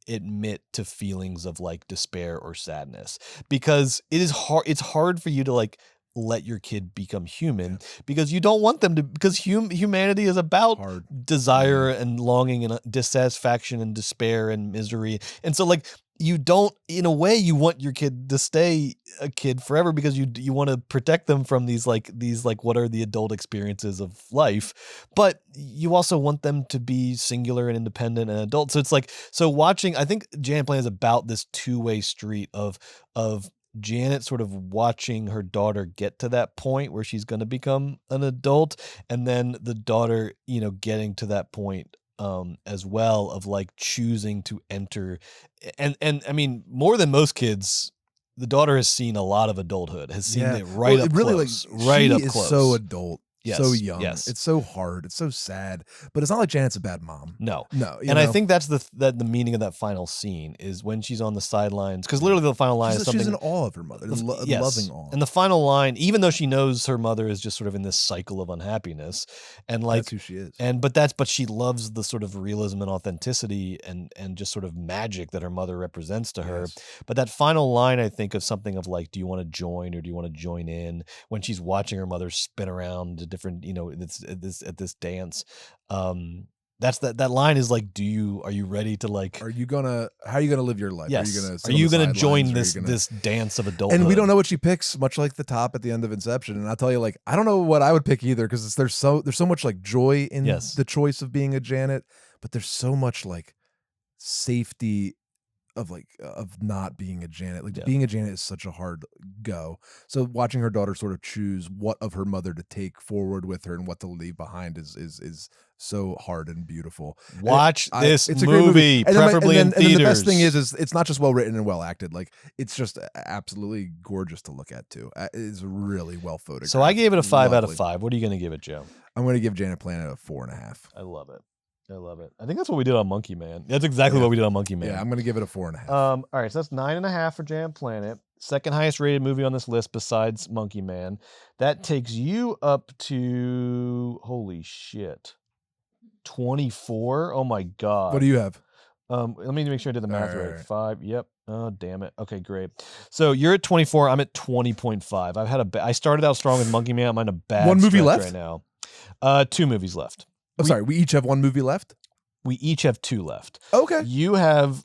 admit to feelings of like despair or sadness, because it is hard. It's hard for you to like let your kid become human, because you don't want them to, because humanity is about desire and longing and dissatisfaction and despair and misery. And so like, you don't, in a way, you want your kid to stay a kid forever, because you want to protect them from these like what are the adult experiences of life, but you also want them to be singular and independent and adult. So it's like, so watching, I think Janet Plan is about this two-way street of Janet sort of watching her daughter get to that point where she's going to become an adult, and then the daughter, getting to that point as well, of like choosing to enter. And I mean, more than most kids, the daughter has seen a lot of adulthood, has seen it right up close. Right up close. So adult. Yes. So young. Yes. It's so hard. It's so sad. But it's not like Janet's a bad mom. No. And I think that's the meaning of that final scene, is when she's on the sidelines, because literally the final line is something. She's in awe of her mother, loving awe. And the final line, even though she knows her mother is just sort of in this cycle of unhappiness, and like that's who she is. But she loves the sort of realism and authenticity and just sort of magic that her mother represents to her. Yes. But that final line, I think, of something of like, do you want to join or do you want to join in? When she's watching her mother spin around to different, at this dance, that's that line is like, are you ready to like, how are you gonna live your life? Yes. Are you gonna join this dance of adulthood? And we don't know what she picks, much like the top at the end of Inception. And I'll tell you, like, I don't know what I would pick either, because there's so much like joy in the choice of being a Janet, but there's so much like safety of not being a Janet. Like being a Janet is such a hard go. So watching her daughter sort of choose what of her mother to take forward with her and what to leave behind is so hard and beautiful. Watch this movie, preferably in theaters. And then the best thing is it's not just well written and well acted. Like, it's just absolutely gorgeous to look at too. It's really well photographed. So I gave it a 5 out of 5. What are you going to give it, Joe? I'm going to give Janet Planet a 4.5. I love it. I think that's what we did on Monkey Man. That's exactly what we did on Monkey Man. Yeah, I'm going to give it a 4.5. All right, so that's 9.5 for Janet Planet. Second highest rated movie on this list besides Monkey Man. That takes you up to, holy shit, 24. Oh my God. What do you have? Let me make sure I did the math right. 5. Yep. Oh, damn it. Okay, great. So you're at 24. I'm at 20.5. I started out strong with Monkey Man. I'm in a bad one movie left right now. 2 movies left. I'm sorry. We each have 1 movie left? We each have 2 left. Okay. You have...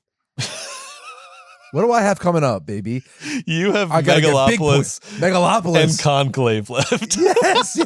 What do I have coming up, baby? You have Megalopolis and Conclave left. Yes.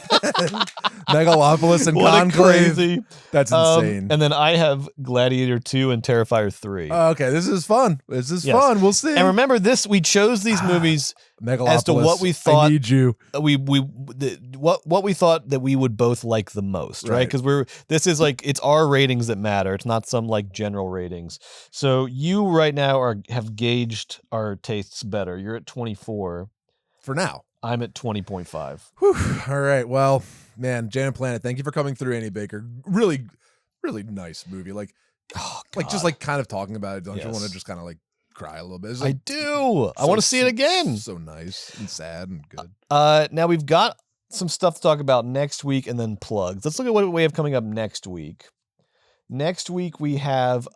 Megalopolis and Conclave. Crazy. That's insane. And then I have Gladiator 2 and Terrifier 3. Okay, this is fun. Fun. We'll see. And remember this, we chose these movies as to what we thought. I need you. What we thought that we would both like the most, right? Because this is like, it's our ratings that matter. It's not some like general ratings. So you right now have gauged our tastes better. You're at 24 for now. I'm at 20.5. Whew. All right. Well, man, Janet Planet, thank you for coming through, Annie Baker. Really, really nice movie. Like, just like kind of talking about it. Don't you want to just kind of like cry a little bit? I do. I want to see it again. So nice and sad and good. Now we've got some stuff to talk about next week and then plugs. Let's look at what we have coming up next week. Next week we have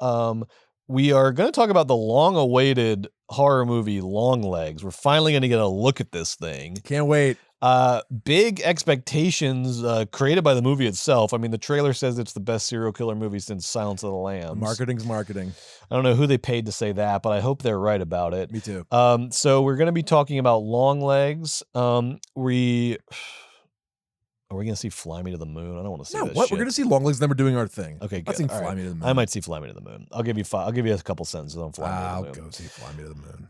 we are going to talk about the long-awaited horror movie Longlegs. We're finally going to get a look at this thing. Can't wait. Big expectations created by the movie itself. I mean, the trailer says it's the best serial killer movie since Silence of the Lambs. Marketing's marketing. I don't know who they paid to say that, but I hope they're right about it. Me too. So we're going to be talking about Longlegs. Are we going to see Fly Me to the Moon? I don't want to see that what? shit. We're going to see Longlegs, then we're doing our thing. Okay, good. I'll see Fly Me to the Moon. I might see Fly Me to the Moon. I'll give you a couple sentences on Fly Me to the Moon. I'll go see Fly Me to the Moon.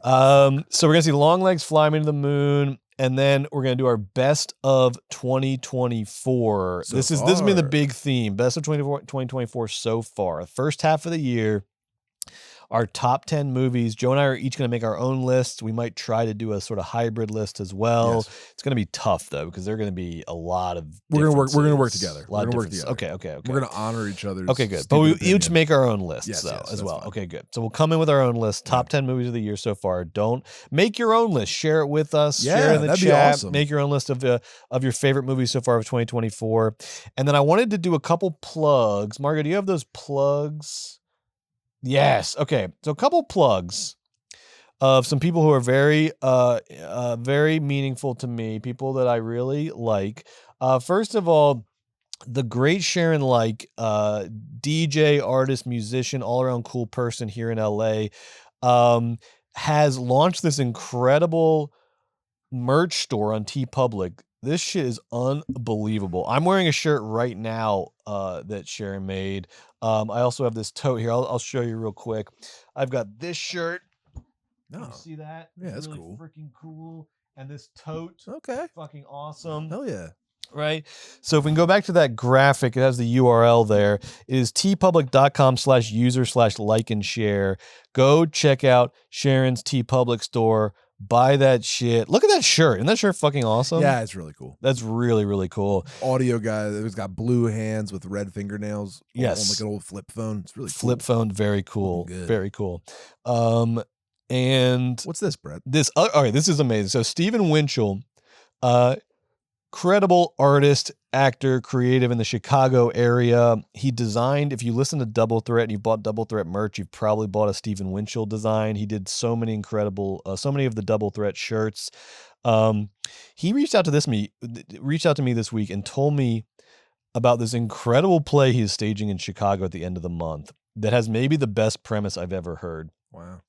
So we're going to see Longlegs, Fly Me to the Moon, And then we're going to do our best of 2024. This has been the big theme. Best of 2024 so far. First half of the year. Our top 10 movies. Joe and I are each going to make our own lists. We might try to do a sort of hybrid list as well. Yes. It's going to be tough though, because there are going to be a lot of. We're going to work together. We're going to work together. Okay. We're going to honor each other's. Okay, good. But we each make our own lists as well. Fine. Okay, good. So we'll come in with our own list. Top 10 movies of the year so far. Don't make your own list. Share it with us. Share in the chat. Be awesome. Make your own list of your favorite movies so far of 2024. And then I wanted to do a couple plugs. Margo, do you have those plugs? Yes. Okay. So a couple plugs of some people who are very, very meaningful to me, people that I really like. First of all, the great SHARON, DJ, artist, musician, all around cool person here in LA, has launched this incredible merch store on TeePublic. This shit is unbelievable. I'm wearing a shirt right now that SHARON made. I also have this tote here. I'll show you real quick. I've got this shirt. Can you see that? Yeah, that's really cool. Freaking cool. And this tote. Okay. Fucking awesome. Hell yeah. Right. So if we can go back to that graphic, it has the URL there. It is teepublic.com/user/like and share. Go check out SHARON's TeePublic store. Buy that shit. Look at that shirt. Isn't that shirt fucking awesome? Yeah, it's really cool. That's really, really cool. Audio guy who's got blue hands with red fingernails. Yes. On like an old flip phone. It's really cool. Flip phone, very cool. Very cool. And what's this, Brett? All right, this is amazing. So Stephen Winchell, credible artist, actor, creative in the Chicago area. He designed, if you listen to Double Threat and you bought Double Threat merch, you've probably bought a Stephen Winchell design. He did so many of the Double Threat shirts. He reached out to me this week and told me about this incredible play he's staging in Chicago at the end of the month that has maybe the best premise I've ever heard. Wow.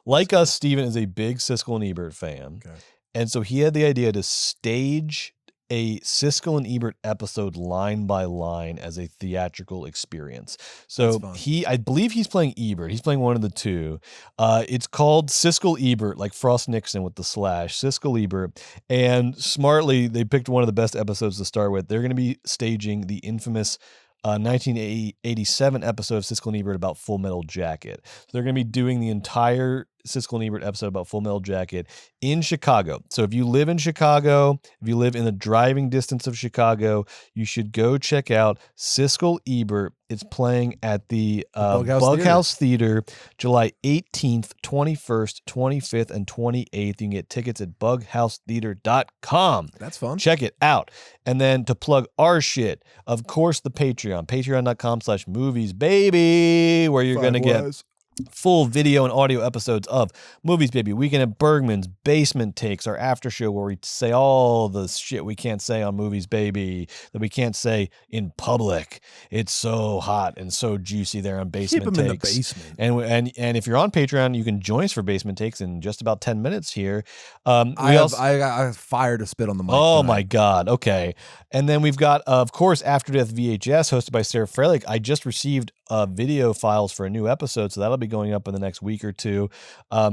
Like us, Stephen is a big Siskel and Ebert fan. Okay. And so he had the idea to stage a Siskel and Ebert episode line by line as a theatrical experience. So I believe he's playing Ebert. He's playing one of the two. It's called Siskel Ebert, like Frost Nixon with the / Siskel Ebert. And smartly, they picked one of the best episodes to start with. They're going to be staging the infamous 1987 episode of Siskel and Ebert about Full Metal Jacket. So they're going to be doing the entire Siskel and Ebert episode about Full Metal Jacket in Chicago. So if you live in Chicago, if you live in the driving distance of Chicago, you should go check out Siskel Ebert. It's playing at the Bughouse Theater, July 18th, 21st, 25th, and 28th. You can get tickets at bughousetheater.com. That's fun. Check it out. And then to plug our shit, of course, the Patreon, patreon.com/moviesbaby, where you're going to get full video and audio episodes of Movies Baby, Weekend at Bergman's, Basement Takes, our after show where we say all the shit we can't say on Movies Baby that we can't say in public. It's so hot and so juicy there on Basement Takes. Keep them in the basement. And if you're on Patreon, you can join us for Basement Takes in just about 10 minutes here. I got fire to spit on the mic. Oh tonight. My God. Okay. And then we've got, of course, After Death VHS hosted by Sarah Freilich. I just received video files for a new episode, so that'll be going up in the next week or two.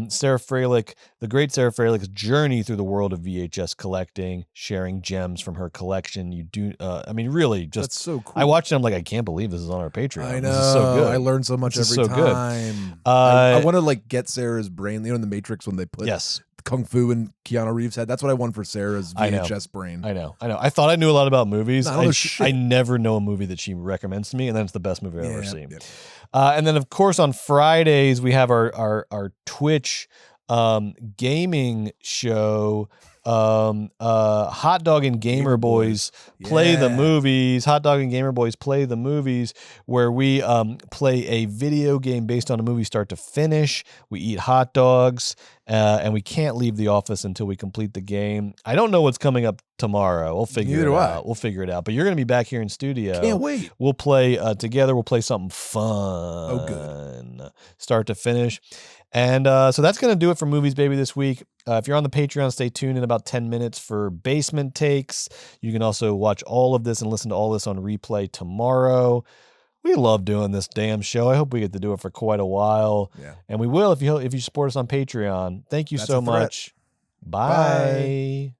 Sarah Freilich, the great Sarah Freilich's journey through the world of VHS collecting, sharing gems from her collection. Really, just that's so cool. I watched it. I'm like, I can't believe this is on our Patreon. I know. This is so good. I learn so much every time. Good. I want to get Sarah's brain. In the Matrix when they put Kung Fu and Keanu Reeves had. That's what I want for Sarah's VHS brain. I know. I thought I knew a lot about movies. I never know a movie that she recommends to me, and then it's the best movie I've ever seen. Yeah. And then, of course, on Fridays, we have our Twitch gaming show. Hot Dog and Gamer Boys play the movies. Hot Dog and Gamer Boys play the movies, where we play a video game based on a movie start to finish. We eat hot dogs, and we can't leave the office until we complete the game. I don't know what's coming up tomorrow. We'll figure it out. We'll figure it out. But you're going to be back here in studio. Can't wait. We'll play together. We'll play something fun. Oh, good. Start to finish. And so that's going to do it for Movies Baby this week. If you're on the Patreon, stay tuned in about 10 minutes for Basement Takes. You can also watch all of this and listen to all this on replay tomorrow. We love doing this damn show. I hope we get to do it for quite a while. Yeah. And we will if you support us on Patreon. Thank you so much. Bye.